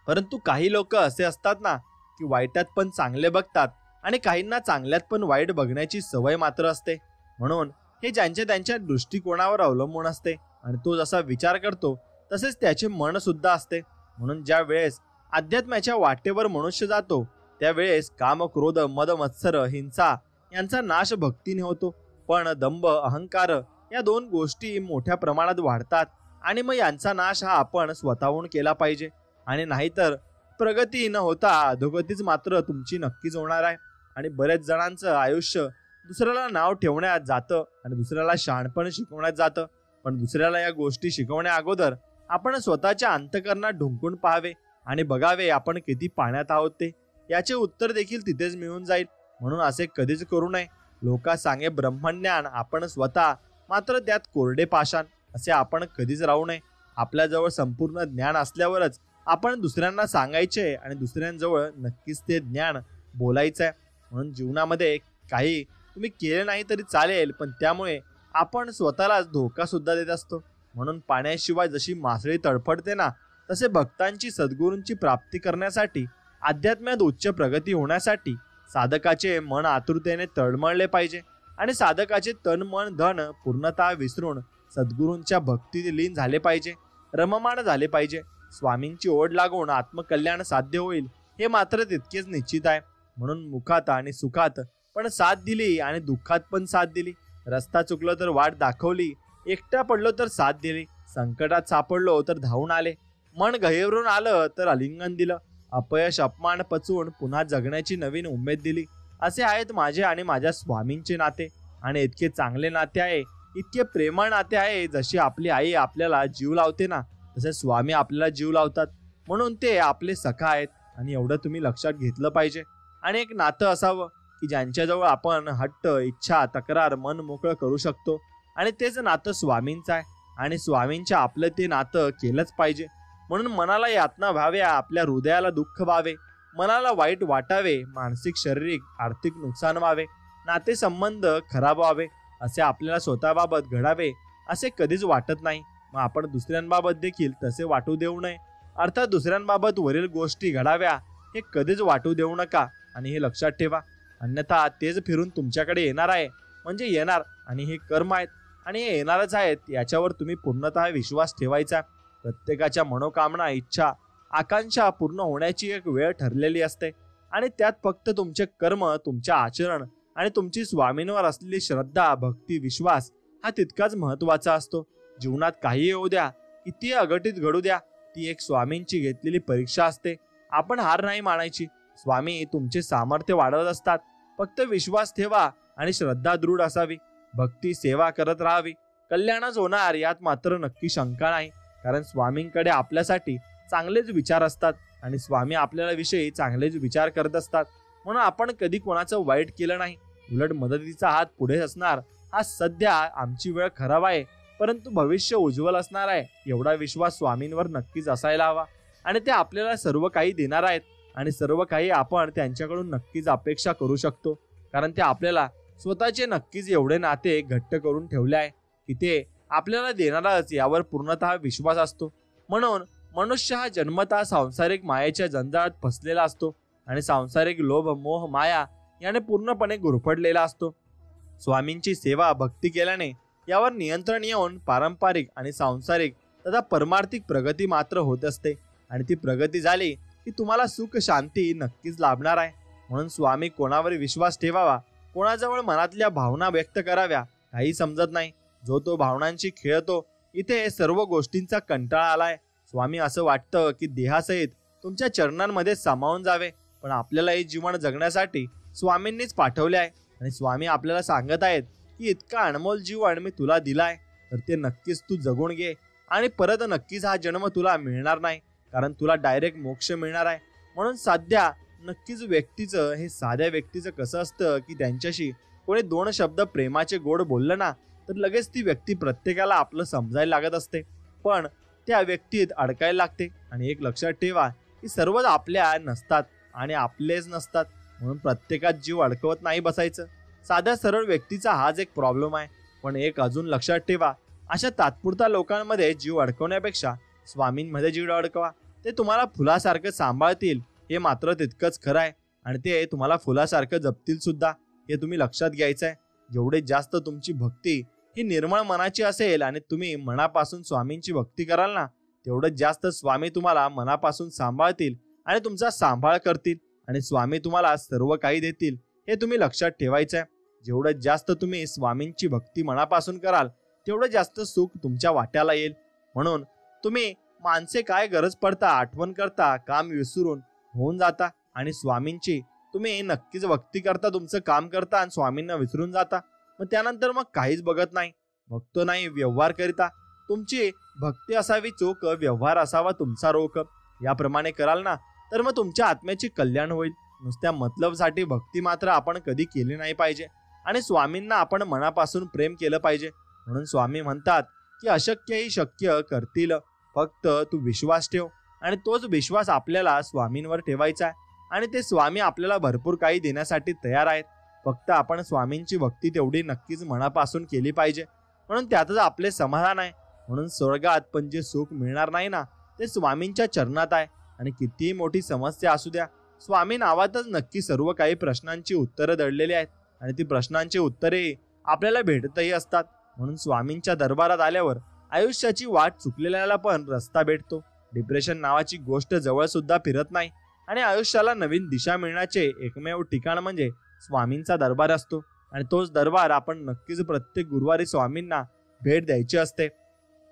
A: परंतु काही लोक असे असतात ना, की वाईटात पण चांगले बघतात आणि काहींना चांगल्यात पण वाईट बघण्याची सवय मात्र असते. म्हणून हे ज्यांच्या त्यांच्या दृष्टिकोनावर अवलंबून असते. आणि तो जसा विचार करतो तसेच त्याचे मन सुद्धा असते. म्हणून ज्या वेळेस अध्यात्माच्या वाटेवर मनुष्य जातो, त्यावेळेस काम, क्रोध, मद, मत्सर, हिंसा यांचा नाश भक्तीने होतो. पण दंभ, अहंकार या दोन गोष्टी मोठ्या प्रमाणात वाढतात. आणि मग यांचा नाश हा आपण स्वतःहून केला पाहिजे. आणि नाहीतर प्रगती न होता अधोगतीच मात्र तुमची नक्कीच होणार आहे. आणि बरेच जणांचं आयुष्य दुसऱ्याला नाव ठेवण्यात जातं आणि दुसऱ्याला शहाणपण शिकवण्यात जातं. पण दुसऱ्याला या गोष्टी शिकवण्या अगोदर आपण स्वतःच्या अंतःकरणात ढुंकून पाहावे आणि बघावे आपण किती पाण्यात आहोत ते. याचे उत्तर देखील तिथेच मिळून जाईल. म्हणून असे कधीच करू नये. लोका सांगे ब्रह्मज्ञान, आपण स्वतः मात्र त्यात कोरडे पाषाण, असे आपण कधीच राहू नये. आपल्याजवळ संपूर्ण ज्ञान असल्यावरच आपण दुसऱ्यांना सांगायचे आणि दुसऱ्यांजवळ नक्कीच ते ज्ञान बोलायचं आहे. म्हणून जीवनामध्ये काही तुम्ही केले नाही तरी चालेल, पण त्यामुळे आपण स्वतःलाच धोका सुद्धा देत असतो. म्हणून पाण्याशिवाय जशी मासळी तडफडते ना, तसे भक्तांची सद्गुरूंची प्राप्ती करण्यासाठी, अध्यात्मात उच्च प्रगती होण्यासाठी साधकाचे मन आतुरतेने तळमळले पाहिजे. आणि साधकाचे तन मन धन पूर्णतः विसरून सद्गुरूंच्या भक्तीत लीन झाले पाहिजे, रममाण झाले पाहिजे. स्वामींची ओढ लागून आत्मकल्याण साध्य होईल हे मात्र तितकेच निश्चित आहे. म्हणून मुखात आणि सुखात पण साथ दिली आणि दुःखात पण साथ दिली. रस्ता चुकलो तर वाट दाखवली, एकटा पडलो तर साथ दिली, संकटात सापडलो तर धावून आले, मन गहिवरून आलं तर आलिंगन दिलं, अपयश अपमान पचवून पुन्हा जगण्याची नवीन उमेद दिली. असे आहेत माझे आणि माझ्या स्वामींचे नाते. आणि इतके चांगले नाते आहे, इतके प्रेमळ नाते आहे. जशी आपली आई आपल्याला जीव लावते ना, तसे स्वामी आपल्याला जीव लावतात. म्हणून ते आपले सखा आहेत. आणि एवढं तुम्ही लक्षात घेतलं पाहिजे. आणि एक नातं असावं की ज्यांच्याजवळ आपण हट्ट, इच्छा, तक्रार मन मोकळं करू शकतो. आणि तेच नातं स्वामींचं आहे. आणि स्वामींच्या आपलं ते नातं केलंच पाहिजे. म्हणून मनाला यातना व्हाव्या, आपल्या हृदयाला दुःख व्हावे, मनाला वाईट वाटावे, मानसिक शारीरिक आर्थिक नुकसान व्हावे, नातेसंबंध खराब व्हावे, असे आपल्याला स्वतःबाबत घडावे असे कधीच वाटत नाही. मग आपण दुसऱ्यांबाबत देखील तसे वाटू देऊ नये. अर्थात दुसऱ्यांबाबत वरील गोष्टी घडाव्या हे कधीच वाटू देऊ नका. आणि हे लक्षात ठेवा, अन्यथा तेच फिरून तुमच्याकडे येणार आहे. म्हणजे येणार, आणि हे कर्म आहेत आणि हे येणारच आहेत. याच्यावर तुम्ही पूर्णतः विश्वास ठेवायचा. प्रत्येकाच्या मनोकामना, इच्छा, आकांक्षा पूर्ण होण्याची एक वेळ ठरलेली असते. आणि त्यात फक्त तुमचे कर्म, तुमचे आचरण आणि तुमची स्वामींवर असलेली श्रद्धा, भक्ती, विश्वास हा तितकाच महत्त्वाचा असतो. जीवनात काही येऊ द्या, किती अघटित घडू द्या, ती एक स्वामींची घेतलेली परीक्षा असते. आपण हार नाही मानायची. स्वामी तुमचे सामर्थ्य वाढवत असतात. फक्त विश्वास ठेवा आणि श्रद्धा दृढ असावी. भक्ती सेवा करत राहावी. कल्याणच होणार यात मात्र नक्की शंका नाही. कारण स्वामींकडे आपल्यासाठी चांगलेच विचार असतात आणि स्वामी आपल्याला विषयी चांगलेच विचार करत असतात. म्हणून आपण कधी कोणाचं वाईट केलं नाही, उलट मदतीचा हात पुढे असणार. हा सध्या आमची वेळ खराब आहे, परंतु भविष्य उज्ज्वल असणार आहे एवढा विश्वास स्वामींवर नक्कीच असायला हवा. आणि ते आपल्याला सर्व काही देणार आहेत आणि सर्व काही आपण त्यांच्याकडून नक्कीच अपेक्षा करू शकतो. कारण ते आपल्याला स्वतःचे नक्कीच एवढे नाते घट्ट करून ठेवले आहे की ते आपल्याला देणारच यावर पूर्णतः विश्वास असतो. म्हणून मनुष्य हा जन्मतः सांसारिक मायेच्या जंजाळात फसलेला असतो आणि सांसारिक लोभ मोह माया याने पूर्णपणे गुरफटलेला असतो. स्वामींची सेवा भक्ती केल्याने यावर नियंत्रण येऊन पारंपरिक आणि सांसारिक तथा परमार्थिक प्रगती मात्र होत असते. आणि ती प्रगती झाली की तुम्हाला सुख शांती नक्कीच लाभणार आहे. म्हणून स्वामी कोणावर विश्वास ठेवावा, कोणाजवळ मनातल्या भावना व्यक्त कराव्या काही समजत नाही. जो तो भावनांशी खेळतो इथे सर्व गोष्टींचा कंटाळा आलाय. स्वामी असं वाटतं की देहासहित तुमच्या चरणांमध्ये सामावून जावे, पण आपल्याला हे जीवन जगण्यासाठी स्वामींनीच पाठवले आहे. आणि स्वामी आपल्याला सांगत आहेत की इतका अनमोल जीवन मी तुला दिलाय तर ते नक्कीच तू जगून घे आणि परत नक्कीच हा जन्म तुला मिळणार नाही, कारण तुला डायरेक्ट मोक्ष मिळणार आहे. म्हणून सध्या नक्कीच व्यक्तीचं हे साध्या व्यक्तीचं कसं असतं की त्यांच्याशी कोणी दोन शब्द प्रेमाचे गोड बोललं ना तर लगेच ती व्यक्ती प्रत्येकाला आपलं समजायला लागत असते, पण त्या व्यक्तीत अडकायला लागते. आणि एक लक्षात ठेवा की सर्वच आपल्या नसतात आणि आपलेच नसतात, म्हणून प्रत्येकात जीव अडकवत नाही बसायचं. साध्या सरळ व्यक्तीचा हाच एक प्रॉब्लेम आहे. पण एक अजून लक्षात ठेवा, अशा तात्पुरत्या लोकांमध्ये जीव अडकवण्यापेक्षा स्वामींमध्ये जीव अडकवा. ते तुम्हाला फुलासारखं सांभाळतील हे मात्र तितकंच खरं आहे आणि ते तुम्हाला फुलासारखं जपतील सुद्धा, हे तुम्ही लक्षात घ्यायचं आहे. जेवढे जास्त तुमची भक्ती ही निर्मळ मनाची असेल आणि तुम्ही मनापासून स्वामींची भक्ती कराल ना, तेवढं जास्त स्वामी तुम्हाला मनापासून सांभाळतील आणि तुमचा सांभाळ करतील आणि स्वामी तुम्हाला सर्व काही देतील, हे तुम्ही लक्षात ठेवायचं आहे. जेवढं जास्त तुम्ही स्वामींची भक्ती मनापासून कराल तेवढं जास्त सुख तुमच्या वाट्याला येईल. म्हणून तुम्ही माणसे काय गरज पडता आठवण करता, काम विसरून होऊन जाता आणि स्वामींची तुम्ही नक्कीच भक्ती करता, तुमचं काम करता आणि स्वामींना विसरून जाता. मग त्यानंतर मग काहीच बघत नाही, भक्तो नाही व्यवहार करिता. तुमची भक्ती असावी चोख, व्यवहार असावा तुमचा रोख. याप्रमाणे कराल ना तर मग तुमच्या आत्म्याचे कल्याण होईल. नुसत्या मतलबसाठी भक्ती मात्र आपण कधी केली नाही पाहिजे आणि स्वामींना आपण मनापासून प्रेम केलं पाहिजे. म्हणून स्वामी म्हणतात की अशक्यही शक्य करतील, फक्त तू विश्वास ठेव. आणि तोच विश्वास आपल्याला स्वामींवर ठेवायचा आहे आणि ते स्वामी आपल्याला भरपूर काही देण्यासाठी तयार आहेत. फक्त आपण स्वामींची भक्ती तेवढी नक्कीच मनापासून केली पाहिजे, म्हणून त्यातच आपले समाधान आहे. म्हणून स्वर्गात पण जे सुख मिळणार नाही ना ते स्वामींच्या चरणात आहे. आणि कितीही मोठी समस्या असू द्या, स्वामी नावातच नक्की सर्व काही प्रश्नांची उत्तरं दडलेली आहेत आणि ती प्रश्नांची उत्तरे आपल्याला भेटतही असतात. म्हणून स्वामींच्या दरबारात आल्यावर आयुष्याची वाट चुकलेल्याला पण रस्ता भेटतो. डिप्रेशन नावाची गोष्ट जवळ सुद्धा फिरत नाही आणि आयुष्याला नवीन दिशा मिळण्याचे एकमेव ठिकाण म्हणजे स्वामींचा दरबार असतो. आणि तोच दरबार आपण नक्कीच प्रत्येक गुरुवारी स्वामींना भेट द्यायची असते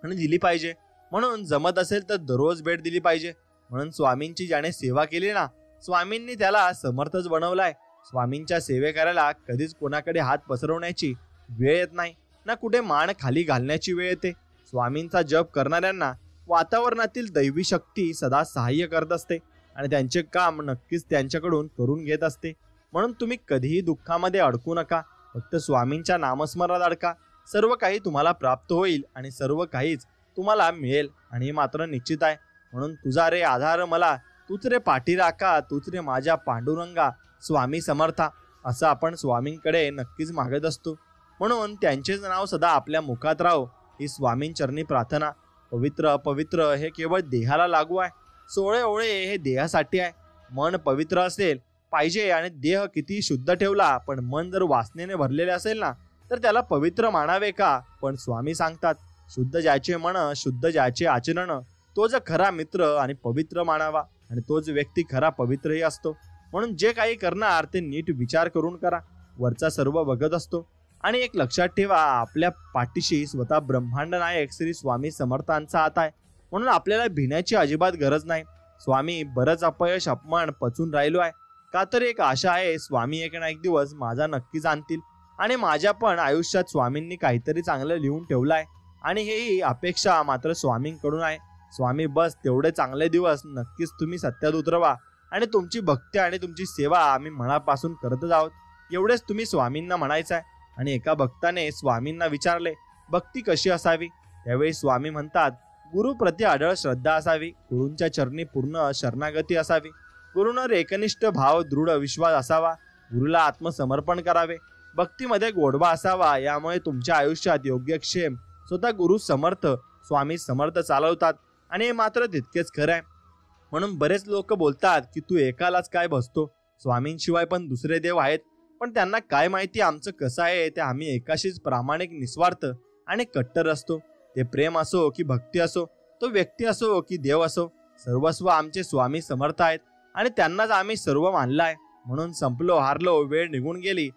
A: आणि दिली पाहिजे. म्हणून जमत असेल तर दररोज भेट दिली पाहिजे. म्हणून स्वामींची ज्याने सेवा केली ना, स्वामींनी त्याला समर्थच बनवलाय. स्वामींच्या सेवे करायला कधीच कोणाकडे हात पसरवण्याची वेळ येत नाही ना कुठे मान खाली घालण्याची वेळ येते. स्वामींचा जप करणाऱ्यांना वातावरणातील दैवी शक्ती सदा सहाय्य करत असते आणि त्यांचे काम नक्कीच त्यांच्याकडून करून घेत असते. म्हणून तुम्ही कधीही दुःखामध्ये अडकू नका, फक्त स्वामींच्या नामस्मरणात अडका. सर्व काही तुम्हाला प्राप्त होईल आणि सर्व काहीच तुम्हाला मिळेल आणि हे मात्र निश्चित आहे. म्हणून तुझा रे आधार मला, तूच रे पाठी राखा, तूच रे माझ्या पांडुरंगा स्वामी समर्था, असं आपण स्वामींकडे नक्कीच मागत असतो. म्हणून त्यांचेच नाव सदा आपल्या मुखात राहो ही स्वामींचरणी प्रार्थना. पवित्र अपवित्र हे केवळ देहाला लागू आहे, सोळे ओळे हे देहासाठी आहे. मन पवित्र असेल पाहिजे आणि देह किती शुद्ध ठेवला पण मन जर वासनेने भरलेले असेल ना तर त्याला पवित्र मानावे का? पण स्वामी सांगतात शुद्ध ज्याचे मन शुद्ध ज्याचे आचरण तोच खरा मित्र आणि पवित्र मानावा आणि तोच व्यक्ती खरा पवित्रही असतो. म्हणून जे काही करणार ते नीट विचार करून करा. वरचा सर्व बघत असतो. आणि एक लक्षात ठेवा, आपल्या पाठीशी स्वतः ब्रह्मांड नायक श्री स्वामी समर्थांचा हात आहे. म्हणून आपल्याला भिण्याची अजिबात गरज नाही. स्वामी बरंच अपयश अपमान पचून राहिलो आहे का तर एक आशा आहे, स्वामी एक ना एक दिवस माझा नक्कीच आणतील. आणि माझ्या पण आयुष्यात स्वामींनी काहीतरी चांगलं लिहून ठेवलं आहे आणि ही अपेक्षा मात्र स्वामींकडून आहे. स्वामी बस तेवढे चांगले दिवस नक्कीच तुम्ही सत्यात उतरवा आणि तुमची भक्ती आणि तुमची सेवा आम्ही मनापासून करतच आहोत एवढेच तुम्ही स्वामींना म्हणायचं आहे. आणि एका भक्ताने स्वामींना विचारले, भक्ती कशी असावी? त्यावेळी स्वामी म्हणतात, गुरुप्रती अढळ श्रद्धा असावी, गुरूंच्या चरणी पूर्ण शरणागती असावी, गुरुवर एकनिष्ठ भाव दृढ विश्वास असावा, गुरुला आत्मसमर्पण करावे, भक्तीमध्ये गोडवा असावा. यामुळे तुमच्या आयुष्यात योग्यक्षेम स्वतः गुरु समर्थ स्वामी समर्थ चालवतात आणि हे मात्र तितकेच खरं आहे. म्हणून बरेच लोक बोलतात की तू एकालाच काय बसतो, स्वामींशिवाय पण दुसरे देव आहेत. पण त्यांना काय माहिती आमचं कसं आहे ते. आम्ही एकाशीच प्रामाणिक निस्वार्थ आणि कट्टर असतो. ते प्रेम असो की भक्ती असो, तो व्यक्ती असो की देव असो, सर्वस्व आमचे स्वामी समर्थ आहेत आणि त्यांनाच आम्ही सर्व मानलं आहे. म्हणून संपलो, हारलो, वेळ निघून गेली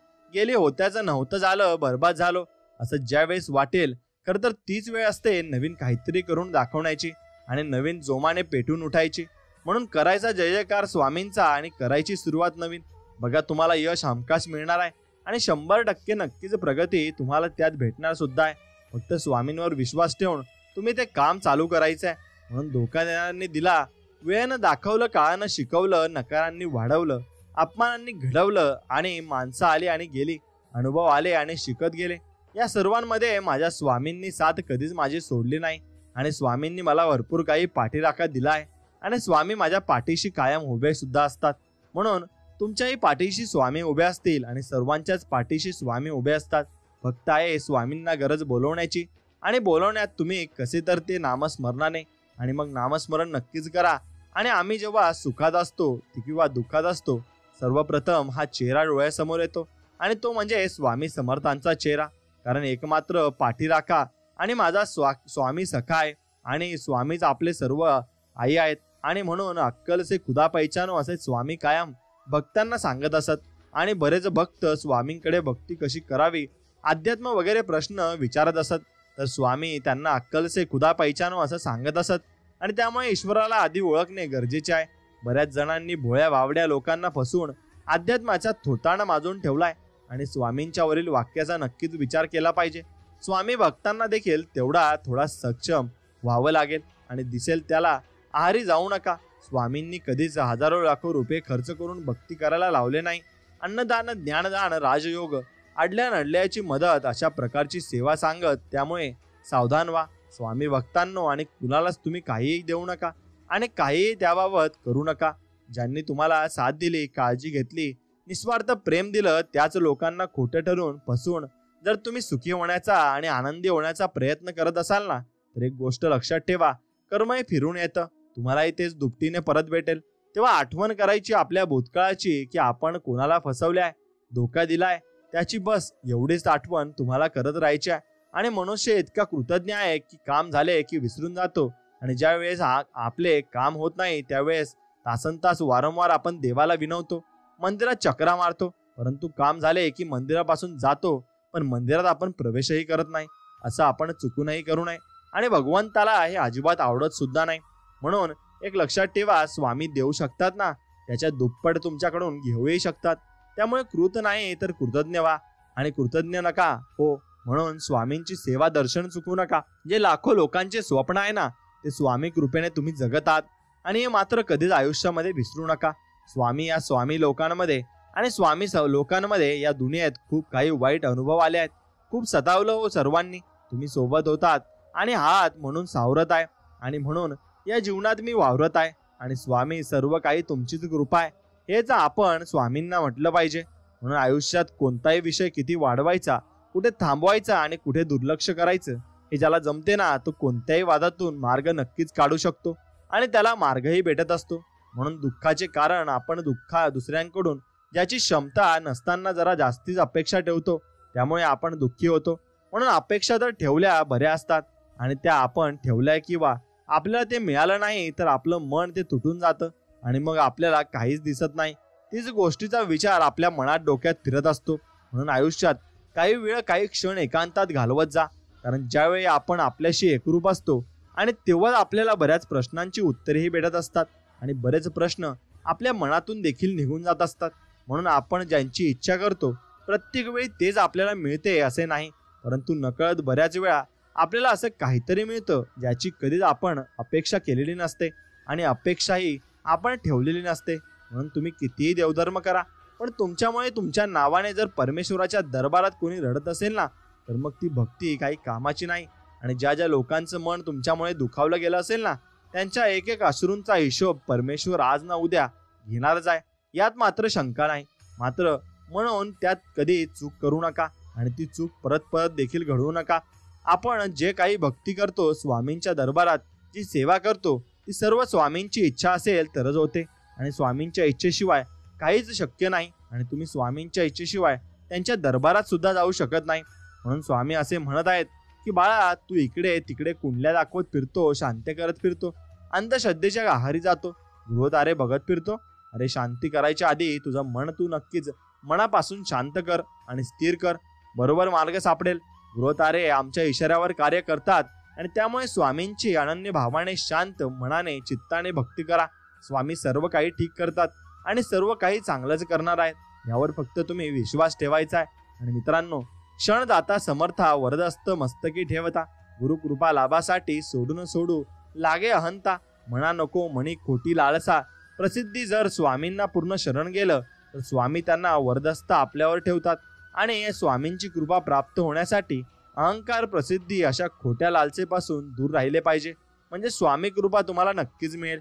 A: होत्याचं नव्हतं झालं, बर्बाद झालो असं ज्या वेळेस वाटेल, खरं तर तीच वेळ असते नवीन काहीतरी करून दाखवण्याची आणि नवीन जोमाने पेटून उठायची. म्हणून करायचा जय जयकार स्वामींचा आणि करायची सुरुवात नवीन. बघा, तुम्हाला यश हमखास मिळणार आहे आणि 100% नक्कीच प्रगती तुम्हाला त्यात भेटणार सुद्धा आहे. फक्त स्वामींवर विश्वास ठेवून तुम्ही ते काम चालू करायचं आहे. म्हणून धोका देणाऱ्यांनी दिला, वेळेनं दाखवलं, काळानं शिकवलं, नकारांनी वाढवलं, अपमानांनी घडवलं आणि माणसं आली आणि गेली, अनुभव आले आणि शिकत गेले. या सर्वांमध्ये माझ्या स्वामींनी साथ कधीच माझी सोडली नाही आणि स्वामींनी मला भरपूर काही पाठीराखा दिला आहे आणि स्वामी माझ्या पाठीशी कायम उभे सुद्धा असतात. म्हणून तुमच्याही पाठीशी स्वामी उभे असतील आणि सर्वांच्याच पाठीशी स्वामी उभे असतात. फक्त आहे स्वामींना गरज बोलवण्याची आणि बोलवण्यात तुम्ही कसे तर ते नामस्मरणाने. आणि मग नामस्मरण नक्कीच करा. आणि आम्ही जेव्हा सुखात असतो किंवा दुःखात असतो, सर्वप्रथम हा चेहरा डोळ्यासमोर येतो आणि तो म्हणजे स्वामी समर्थांचा चेहरा. कारण एकमात्र पाठीराखा आणि माझा स्वामी सखा आहे आणि स्वामीच आपले सर्व आई आहेत. आणि म्हणून अक्कल से खुदा पहिचानो असे स्वामी कायम भक्तांना सांगत असत. आणि बरेच भक्त स्वामींकडे भक्ती कशी करावी, अध्यात्म वगैरे प्रश्न विचारत असत, तर स्वामी त्यांना अक्कल से खुदा पहिचानो असं सांगत असत. आणि त्यामुळे ईश्वराला आधी ओळखणे गरजेचे आहे. बऱ्याच जणांनी भोळ्या वावड्या लोकांना फसवून अध्यात्माचा थोताणा माजून ठेवलाय आणि स्वामींच्या वरील वाक्याचा नक्कीच विचार केला पाहिजे. स्वामी भक्तांना देखील थोडा सक्षम व्हावं लागेल आणि दिसेल त्याला आहारी जाऊ नका. स्वामींनी कधीच हजारो लाखो रुपये खर्च करून भक्ती करायला लावले नाही. अन्नदान, ज्ञानदान, राजयोग, अडल्या नडल्याची मदत अशा प्रकारची सेवा सांगत. त्यामुळे सावधान व्हा स्वामी भक्तांनो आणि कुणालाच तुम्ही काहीही देऊ नका आणि काहीही त्याबाबत करू नका. ज्यांनी तुम्हाला साथ दिली, काळजी घेतली, निस्वार्थ प्रेम दिलं, त्याच लोकांना खोटं ठरवून फसवून जर तुम्ही सुखी होण्याचा आणि आनंदी होण्याचा प्रयत्न करत असाल ना, तर एक गोष्ट लक्षात ठेवा, कर्म हे फिरून येतं, तुम्हालाही तेच दुपटीने परत भेटेल. तेव्हा आठवण करायची आपल्या भूतकाळाची की आपण कोणाला फसवल्याय, धोका दिलाय, त्याची बस एवढीच आठवण तुम्हाला करत राहायची आहे. आणि मनुष्य इतका कृतज्ञ आहे की काम झाले की विसरून जातो आणि ज्या वेळेस आपले काम होत नाही त्यावेळेस तासनतास वारंवार आपण देवाला विनवतो, मंदिरात चक्रा मारतो, परंतु काम झाले की मंदिरापासून जातो पण मंदिरात आपण प्रवेशही करत नाही. असं आपण चुकूनही करू नये आणि भगवंताला हे अजिबात आवडत सुद्धा नाही. म्हणून एक लक्षात ठेवा, स्वामी देऊ शकतात ना, त्याच्या दुप्पट तुमच्याकडून घेऊही शकतात. त्यामुळे कृत नाही तर कृतज्ञ व्हा आणि कृतज्ञ नका हो. म्हणून स्वामींची सेवा दर्शन चुकवू नका. जे लाखो लोकांचे स्वप्न आहे ना, ते स्वामी कृपेने तुम्ही जगत आहात आणि हे मात्र कधीच आयुष्यामध्ये विसरू नका. स्वामी लोकांमध्ये आणि स्वामी लोकांमध्ये या दुनियेत खूप काही वाईट अनुभव आले आहेत. खूप सतावलं हो सर्वांनी. तुम्ही सोबत होतात आणि आहात म्हणून सावरत आहे आणि म्हणून या जीवनात मी वावरत आहे आणि स्वामी सर्व काही तुमचीच कृपा आहे हेच आपण स्वामींना म्हटलं पाहिजे. म्हणून आयुष्यात कोणताही विषय किती वाढवायचा, कुठे थांबवायचा आणि कुठे दुर्लक्ष करायचं हे ज्याला जमते ना, तो कोणत्याही वादातून मार्ग नक्कीच काढू शकतो आणि त्याला मार्गही भेटत असतो. म्हणून दुःखाचे कारण आपण दुसऱ्यांकडून ज्याची क्षमता नसताना जरा जास्तीच अपेक्षा ठेवतो, त्यामुळे आपण दुःखी होतो. म्हणून अपेक्षा तर ठेवल्या बऱ्या असतात आणि त्या आपण ठेवल्या किंवा आपल्याला ते मिळालं नाही तर आपलं मन ते तुटून जातं आणि मग आपल्याला काहीच दिसत नाही. तीच गोष्टीचा विचार आपल्या मनात डोक्यात फिरत असतो. म्हणून आयुष्यात काही वेळ काही क्षण एकांतात घालवत जा, कारण ज्यावेळी आपण आपल्याशी एकरूप असतो आणि तेव्हा आपल्याला बऱ्याच प्रश्नांची उत्तरेही भेटत असतात आणि बरेच प्रश्न आपल्या मनातून देखील निघून जात असतात. म्हणून आपण ज्यांची इच्छा करतो प्रत्येक वेळी तेच आपल्याला मिळते असे नाही, परंतु नकळत बऱ्याच वेळा आपल्याला असं काहीतरी मिळतं ज्याची कधीच आपण अपेक्षा केलेली नसते आणि अपेक्षाही आपण ठेवलेली नसते. म्हणून तुम्ही कितीही देवधर्म करा, पण तुमच्यामुळे तुमच्या नावाने जर परमेश्वराच्या दरबारात कोणी रडत असेल ना, तर मग ती भक्ती काही कामाची नाही. आणि ज्या ज्या लोकांचं मन तुमच्यामुळे दुखावलं गेलं असेल ना, त्यांच्या एक एक अश्रूंचा हिशोब परमेश्वर आज ना उद्या घेणारच आहे, यात मात्र शंका नाही. मात्र म्हणून त्यात कधी चूक करू नका आणि ती चूक परत परत देखील घडवू नका. आपण जे काही भक्ती करतो, स्वामींच्या दरबारात जी सेवा करतो, ती सर्व स्वामींची इच्छा असेल तरच होते आणि स्वामींच्या इच्छेशिवाय काहीच शक्य नाही. आणि तुम्ही स्वामींच्या इच्छेशिवाय त्यांच्या दरबारात सुद्धा जाऊ शकत नाही. म्हणून स्वामी असे म्हणत आहेत की बाळा, तू इकडे तिकडे कुंडल्या दाखवत फिरतो, शांती करत फिरतो, अंधश्रद्धेच्या आहारी जातो, गृहतारे बघत फिरतो. अरे शांती करायच्या आधी तुझं मन तू नक्कीच मनापासून शांत कर आणि स्थिर कर, बरोबर मार्ग सापडेल. गृहतारे आमच्या इशाऱ्यावर कार्य करतात आणि त्यामुळे स्वामींची अनन्य भावाने शांत मनाने चित्ताने भक्ती करा. स्वामी सर्व काही ठीक करतात आणि सर्व काही चांगलंच करणार आहेत, यावर फक्त तुम्ही विश्वास ठेवायचा आहे. आणि मित्रांनो, क्षणदाता समर्था वरदस्त मस्तकी ठेवता, गुरुकृपा लाभासाठी सोडून सोडू लागे अहंता, म्हणा नको मनी खोटी लालसा, प्रसिद्धी जर स्वामींना पूर्ण शरण गेलं तर स्वामी त्यांना वरदस्त आपल्यावर ठेवतात. आणि स्वामींची कृपा प्राप्त होण्यासाठी अहंकार प्रसिद्धी अशा खोट्या लालसेपासून दूर राहिले पाहिजे. म्हणजे स्वामी कृपा तुम्हाला नक्कीच मिळेल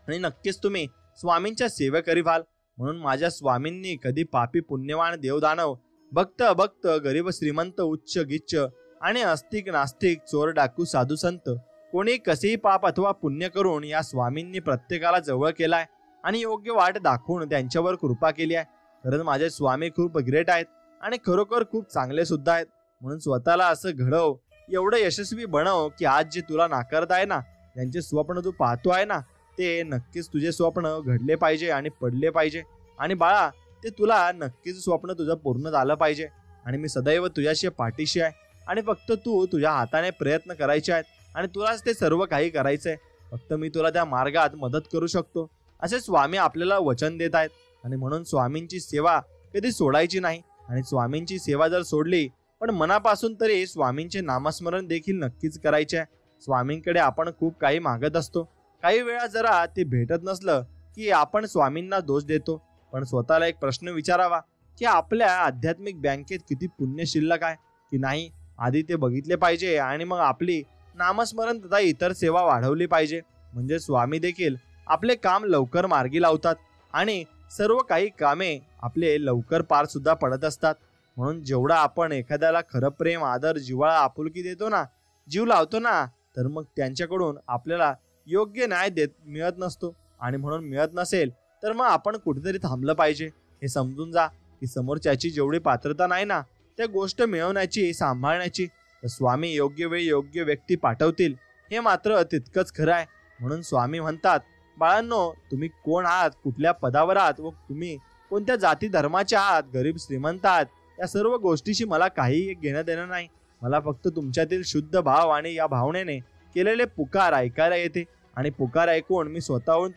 A: आणि नक्कीच तुम्ही स्वामींच्या सेवेकरी व्हाल. म्हणून माझ्या स्वामींनी कधी पापी पुण्यवान देवदानव, भक्त अभक्त, गरीब श्रीमंत, उच्च गिच्च आणि आस्तिक नास्तिक, चोर डाकू साधू संत, कोणी कसेही पाप अथवा पुण्य करून या स्वामींनी प्रत्येकाला जवळ केलाय आणि योग्य वाट दाखवून त्यांच्यावर कृपा केली आहे. खरंच माझे स्वामी खूप ग्रेट आहेत आणि खरोखर खूप चांगले सुद्धा आहेत. म्हणून स्वतःला असं घडव, एवढं यशस्वी बनव की आज जे तुला नाकारत आहे ना, ज्यांचे स्वप्न तू पाहतो आहे ना, ते नक्कीच तुझे स्वप्न घडले पाहिजे आणि पडले पाहिजे. आणि बाळा, ते तुला नक्कीच स्वप्न तुझं पूर्ण झालं पाहिजे. आणि मी सदैव तुझ्याशी पाठीशी आहे आणि फक्त तू तुझ्या हाताने प्रयत्न करायचे आहेत आणि तुलाच ते सर्व काही करायचंय. फक्त मी तुला त्या मार्गात मदत करू शकतो, असे स्वामी आपल्याला वचन देत आहेत. आणि म्हणून स्वामींची सेवा कधी सोडायची नाही. आणि स्वामींची सेवा जर सोडली पण मनापासून, तरी स्वामींचे नामस्मरण देखील नक्कीच करायचे आहे. स्वामींकडे आपण खूप काही मागत असतो, काही वेळा जरा ते भेटत नसलं की आपण स्वामींना दोष देतो. पण स्वतःला एक प्रश्न विचारावा की आपल्या आध्यात्मिक बँकेत किती पुण्य शिल्लक आहे की नाही, आधी ते बघितले पाहिजे आणि मग आपली नामस्मरण तथा इतर सेवा वाढवली पाहिजे. म्हणजे स्वामी देखील आपले काम लवकर मार्गी लावतात आणि सर्व काही कामे आपले लवकर पार सुद्धा पडत असतात. म्हणून जेवढा आपण एखाद्याला खरं प्रेम, आदर, जिव्हाळा, आपुलकी देतो ना, जीव लावतो ना, तर मग त्यांच्याकडून आपल्याला योग्य न्याय मिळत नसतो. आणि म्हणून मिळत नसेल तर मग आपण कुठेतरी थांबलं पाहिजे. हे समजून जा की समोरच्याची जेवढी पात्रता नाही ना त्या गोष्ट मिळवण्याची, सांभाळण्याची, तर स्वामी योग्य वेळी योग्य व्यक्ती पाठवतील, हे मात्र तितकंच खरं आहे. म्हणून स्वामी म्हणतात, बाळांनो, तुम्ही कोण आहात, कुठल्या पदावर आहात व तुम्ही कोणत्या जाती धर्माचे आहात, गरीब श्रीमंत आहात, या सर्व गोष्टीशी मला काही घेणं देणं नाही. मला फक्त तुमच्यातील शुद्ध भाव आणि या भावनेने केलेले पुकार ऐकायला येते. आणि पुकार ऐकून मी स्वतःहून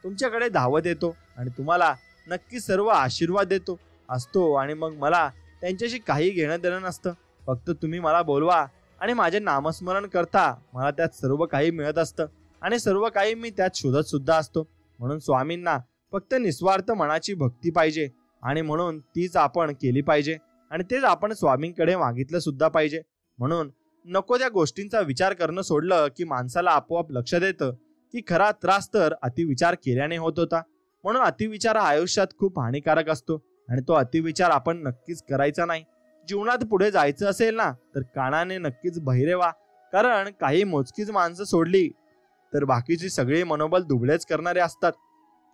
A: तुमच्याकडे धावत येतो आणि तुम्हाला नक्की सर्व आशीर्वाद देतो असतो. आणि मग मला त्यांच्याशी काही घेणं देणं नसतं. फक्त तुम्ही मला बोलवा आणि माझे नामस्मरण करता, मला त्यात सर्व काही मिळत असतं आणि सर्व काही मी त्यात शोधत सुद्धा असतो. म्हणून स्वामींना फक्त निस्वार्थ मनाची भक्ती पाहिजे आणि म्हणून तीच आपण केली पाहिजे आणि तेच आपण स्वामींकडे मागितलं सुद्धा पाहिजे. म्हणून नको त्या गोष्टींचा विचार करणं सोडलं की माणसाला आपोआप लक्षात येतं की खरा त्रास तर अतिविचार केल्याने होत होता. म्हणून अतिविचार हा आयुष्यात खूप हानिकारक असतो आणि तो अतिविचार आपण नक्कीच करायचा नाही. जीवनात पुढे जायचं असेल ना, तर कानाने नक्कीच बहिरे व्हा. कारण काही मोजकीच माणसं सोडली तर बाकीची सगळी मनोबल दुबळेच करणारे असतात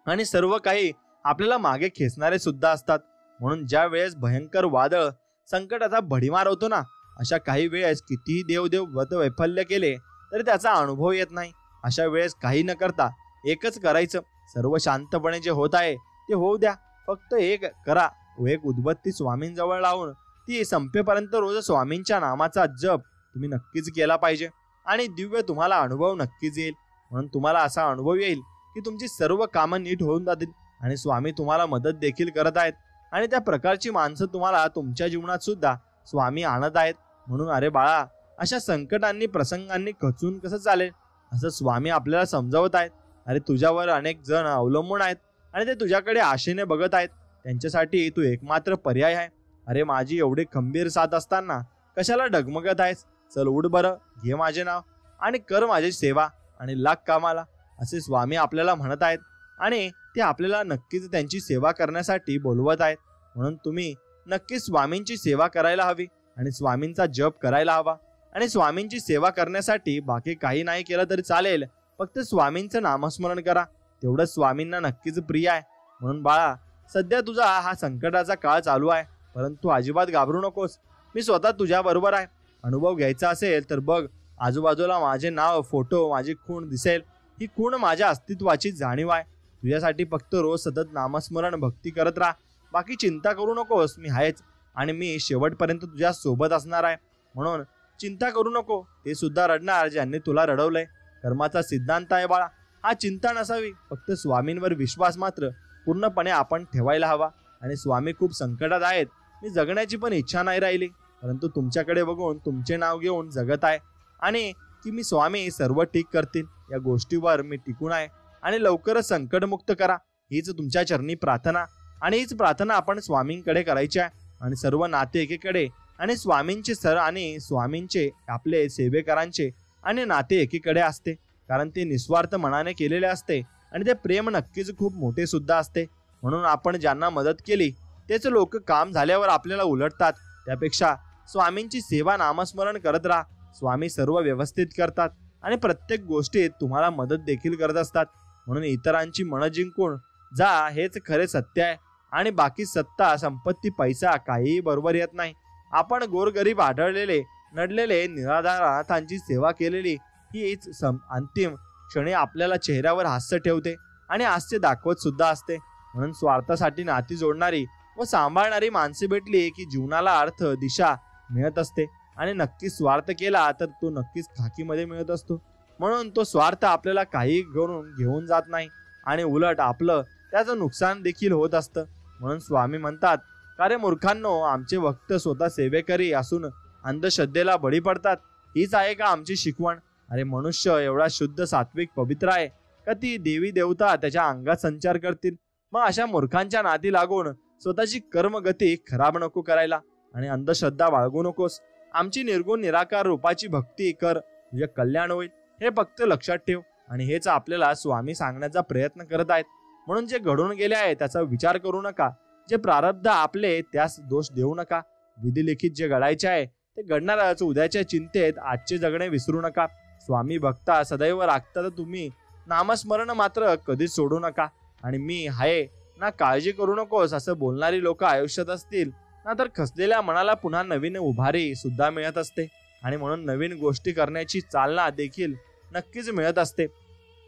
A: आणि सर्व काही आपल्याला मागे खेचणारे सुद्धा असतात. म्हणून ज्या वेळेस भयंकर वादळ संकटाचा भडीमार होतो ना, अशा काही वेळेस कितीही देवदेव व्रत वैफल्य केले तरी त्याचा अनुभव येत नाही. अशा वेळेस काही न करता एकच करायचं, सर्व शांतपणे जे होत आहे ते होऊ द्या. फक्त एक करा, एक उदबत्ती स्वामींजवळ लावून ती संपेपर्यंत रोज स्वामींच्या नामाचा जप तुम्ही नक्कीच केला पाहिजे आणि दिव्य तुम्हाला अनुभव नक्कीच येईल. म्हणून तुम्हाला असा अनुभव येईल की तुमची सर्व कामं नीट होऊन जातील आणि स्वामी तुम्हाला मदत देखील करत आहेत. आणि त्या प्रकारची माणसं तुम्हाला तुमच्या जीवनात सुद्धा स्वामी आणत आहेत. म्हणून अरे बाळा, अशा संकटांनी प्रसंगांनी खचून कसं चालेल असं स्वामी आपल्याला समजावत आहेत. अरे तुझ्यावर अनेक जण अवलंबून आहेत आणि ते तुझ्याकडे आशेने बघत आहेत. त्यांच्यासाठी तू एकमात्र पर्याय आहे. अरे माझी एवढी खंबीर साथ असताना कशाला डगमगत आहेस? चल उठ बरं, घे माझे नाव आणि कर माझी सेवा आणि लाग कामाला, असे स्वामी आपल्याला म्हणत आहेत. आणि ते आपल्याला नक्कीच त्यांची सेवा करण्यासाठी बोलवत आहेत. म्हणून तुम्ही नक्कीच स्वामींची सेवा करायला हवी आणि स्वामींचा जप करायला हवा. आणि स्वामींची सेवा करण्यासाठी बाकी काही नाही केलं तरी चालेल, फक्त स्वामींचं नामस्मरण करा, तेवढं स्वामींना नक्कीच प्रिय आहे. म्हणून बाळा, सध्या तुझा हा संकटाचा काळ चालू आहे, परंतु अजिबात घाबरू नकोस. मी स्वतः तुझ्या बरोबर आहे. अनुभव घ्यायचा असेल तर बघ, आजूबाजूला माझे नाव, फोटो, माझी खूण दिसेल. ही खूण माझ्या अस्तित्वाची जाणीव आहे. तुझ्यासाठी फक्त रोज सतत नामस्मरण भक्ती करत राहा. बाकी चिंता करू नकोस, मी आहेच आणि मी शेवटपर्यंत तुझ्या सोबत असणार आहे. म्हणून चिंता करू नको. ते सुद्धा रडणार ज्यांनी तुला रडवलंय. कर्माचा सिद्धांत आहे बाळा, हा चिंता नसावी. फक्त स्वामींवर विश्वास मात्र पूर्णपणे आपण ठेवायला हवा. आणि स्वामी खूप संकटात आहेत. मी जगण्याची पण इच्छा नाही राहिली, परंतु तुमच्याकडे बघून तुमचे नाव घेऊन जगत आहे आणि की मी स्वामी सर्व ठीक करतील या गोष्टीवर मी टिकून आहे. आणि लवकरच संकटमुक्त करा, हीच तुमच्या चरणी प्रार्थना. आणि हीच प्रार्थना आपण स्वामींकडे करायची आहे. आणि सर्व नाते एकीकडे आणि स्वामींचे आणि स्वामींचे आपले सेवेकरांचे आणि नाते एकीकडे असते, कारण ते निस्वार्थ मनाने केलेले असते आणि ते प्रेम नक्कीच खूप मोठे सुद्धा असते. म्हणून आपण ज्यांना मदत केली तेच लोक काम झाल्यावर आपल्याला उलटतात. त्यापेक्षा स्वामींची सेवा नामस्मरण करत राहा. स्वामी सर्व व्यवस्थित करतात आणि प्रत्येक गोष्टीत तुम्हाला मदत देखील करत असतात. म्हणून इतरांची मन जिंकून जा, हेच खरे सत्य आहे. आणि बाकी सत्ता, संपत्ती, पैसा काहीही बरोबर येत नाही. आपण गोरगरीब आढळलेले, नडलेले, निराधार अनाथांची सेवा केलेली हीच अंतिम क्षणी आपल्याला चेहऱ्यावर हास्य ठेवते आणि हास्य दाखवत सुद्धा असते. म्हणून स्वार्थासाठी नाती जोडणारी व सांभाळणारी माणसे भेटली की जीवनाला अर्थ, दिशा मिळत असते. आणि नक्कीच स्वार्थ केला तर तो नक्कीच खाकीमध्ये मिळत असतो. म्हणून तो स्वार्थ आपल्याला काही घेऊन जात नाही आणि उलट आपलं त्याचं नुकसान देखील होत असतं. म्हणून स्वामी म्हणतात, अरे मूर्खांनो, आमचे भक्त स्वतः सेवेकरी असून अंधश्रद्धेला बळी पडतात. हीच आहे का आमची शिकवण? अरे मनुष्य एवढा शुद्ध, सात्विक, पवित्र आहे का ती देवी देवता त्याच्या अंगात संचार करतील? मग अशा मूर्खांच्या नादी लागून स्वतःची कर्मगती खराब नको करायला आणि अंधश्रद्धा बाळगू नकोस. आमची निर्गुण निराकार रूपाची भक्ती कर, तुझे कल्याण होईल. हे फक्त लक्षात ठेव. आणि हेच आपल्याला स्वामी सांगण्याचा प्रयत्न करत आहेत. म्हणून जे घडून गेले आहे त्याचा विचार करू नका. जे प्रारब्ध आपले त्यास दोष देऊ नका. विधिलिखित जे घडायचे आहे ते घडणारच. उद्याच्या चिंतेत आजचे जगणे विसरू नका. स्वामी भक्ता सदैव राखतात. तुम्ही नामस्मरण मात्र कधीच सोडू नका. आणि मी आहे ना, काळजी करू नकोस असं बोलणारी लोक आयुष्यात असतील ना, तर खचलेल्या मनाला पुन्हा नवीन उभारी सुद्धा मिळत असते. आणि म्हणून नवीन गोष्टी करण्याची चालना देखील नक्कीच मिळत असते.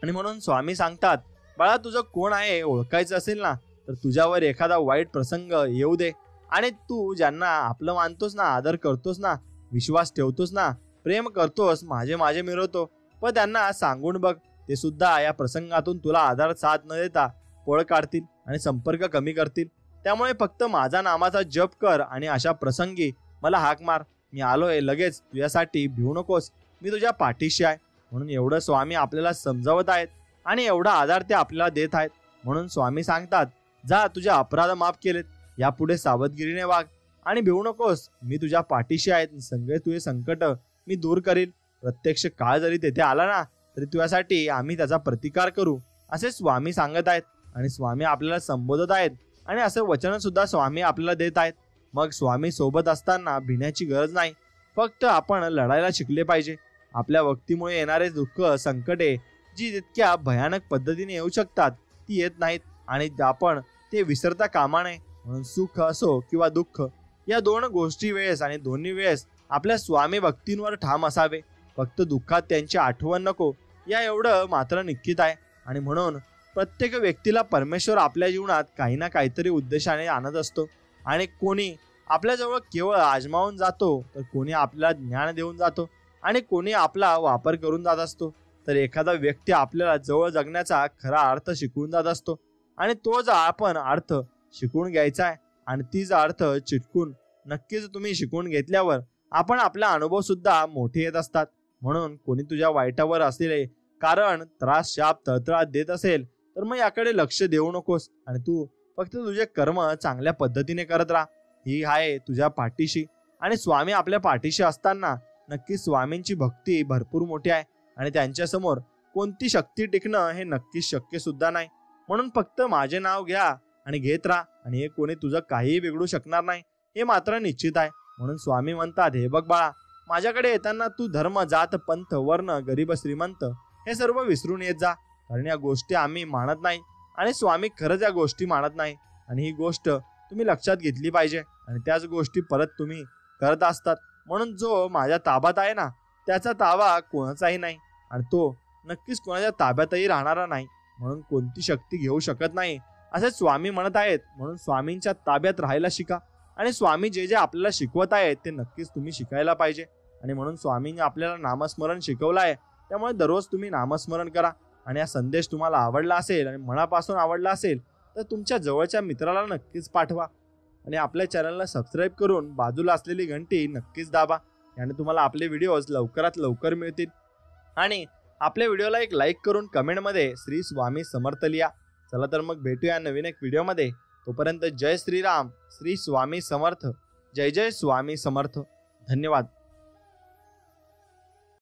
A: आणि म्हणून स्वामी सांगतात, बाळा तुझं कोण आहे ओळखायचं असेल ना, तर तुझ्यावर एखादा वाईट प्रसंग येऊ दे आणि तू ज्यांना आपलं मानतोस ना, आदर करतोस ना, विश्वास ठेवतोस ना, प्रेम करतोस, माझे मिळवतो, पण त्यांना सांगून बघ. ते सुद्धा या प्रसंगातून तुला आधार साथ न देता पळ काढतील आणि संपर्क कमी करतील. त्यामुळे फक्त माझा नामाचा जप कर आणि अशा प्रसंगी मला हाक मार. मी आलोय लगेच तुझ्यासाठी, भिवू नकोस, मी तुझ्या पाठीशी आहे. म्हणून एवढं स्वामी आपल्याला समजावत आहेत आणि एवढा आधार ते आपल्याला देत आहेत. म्हणून स्वामी सांगतात, जा, तुझे अपराध माफ केलेत, यापुढे सावधगिरीने वाग आणि भिवू नकोस. मी तुझ्या पाठीशी आहे. सगळे तुझे संकट मी दूर करील. प्रत्यक्ष काळ जरी तेथे आला ना, तरी तुझ्यासाठी आम्ही त्याचा प्रतिकार करू, असे स्वामी सांगत आहेत. आणि स्वामी आपल्याला संबोधत आहेत आणि असं वचन सुद्धा स्वामी आपल्याला देत आहेत. मग स्वामी सोबत असताना भिण्याची गरज नाही. फक्त आपण लढायला शिकले पाहिजे. आपल्या भक्तीमुळे येणारे दुःख, संकटे जी तितक्या भयानक पद्धतीने येऊ शकतात ती येत नाहीत आणि आपण ते विसरता कामा नये. म्हणून सुख असो किंवा दुःख, या दोन गोष्टी वेळेस आणि दोन्ही वेळेस आपल्या स्वामी भक्तींवर ठाम असावे. फक्त दुःखात त्यांची आठवण नको, या एवढं मात्र निश्चित आहे. आणि म्हणून प्रत्येक व्यक्तीला परमेश्वर आपल्या जीवनात काही ना काहीतरी उद्देशाने आणत असतो. आणि कोणी आपल्याजवळ केवळ आजमावून जातो, तर कोणी आपल्याला ज्ञान देऊन जातो आणि कोणी आपला वापर करून जात असतो. तर एखादा व्यक्ती आपल्याला जवळ जगण्याचा खरा अर्थ शिकवून जात असतो आणि तो जो आपण अर्थ शिकून घ्यायचा आहे आणि तिचा अर्थ चिटकून नक्कीच तुम्ही शिकून घेतल्यावर आपण आपला अनुभव सुद्धा मोठे येत असतात. म्हणून कोणी तुझ्या वाईटावर असलेले कारण त्रास शाप तळतळात देत असेल तर मग याकडे लक्ष देऊ नकोस आणि तू फक्त तुझे कर्म चांगल्या पद्धतीने करत राहा. ही आहे तुझ्या पाठीशी आणि स्वामी आपल्या पाठीशी असताना नक्कीच स्वामींची भक्ती भरपूर मोठी आहे आणि त्यांच्या समोर कोणती शक्ती टिकणं हे नक्कीच शक्य सुद्धा नाही. म्हणून फक्त माझे नाव घ्या आणि घेत राहा आणि हे कोणी तुझं काहीही बिघडू शकणार नाही हे मात्र निश्चित आहे. म्हणून स्वामी म्हणतात, हे बघ बाळा, माझ्याकडे येताना तू धर्म जात पंथ वर्ण गरीब श्रीमंत हे सर्व विसरून येत जा, कारण या गोष्टी आम्ही मानत नाही आणि स्वामी खरंच या गोष्टी मानत नाही आणि ही गोष्ट तुम्ही लक्षात घेतली पाहिजे आणि त्याच गोष्टी परत तुम्ही करत असतात. म्हणून जो माझ्या ताब्यात आहे ना त्याचा ताबा कोणाचाही नाही आणि तो नक्कीच कोणाच्या ताब्यातही राहणारा नाही. म्हणून कोणती शक्ती घेऊ शकत नाही असे स्वामी म्हणत आहेत. म्हणून स्वामींच्या ताब्यात राहायला शिका आणि स्वामी जे जे आपल्याला शिकवत आहेत ते नक्कीच तुम्ही शिकायला पाहिजे. आणि म्हणून स्वामींनी आपल्याला नामस्मरण शिकवलं आहे, त्यामुळे दररोज तुम्ही नामस्मरण करा. आणि हा संदेश तुम्हाला आवडला असेल आणि मनापासून आवडला असेल तर तुमच्या जवळच्या मित्राला नक्कीच पाठवा आणि आपल्या चॅनलला सबस्क्राईब करून बाजूला असलेली घंटी नक्कीच दाबा. याने तुम्हाला आपले व्हिडिओज लवकरात लवकर मिळतील. आणि आपल्या व्हिडिओला एक लाईक करून कमेंटमध्ये श्री स्वामी समर्थ लिहा. चला तर मग भेटूया नवीन एक व्हिडिओमध्ये. तोपर्यंत जय श्रीराम, श्री स्वामी समर्थ, जय जय स्वामी समर्थ. धन्यवाद.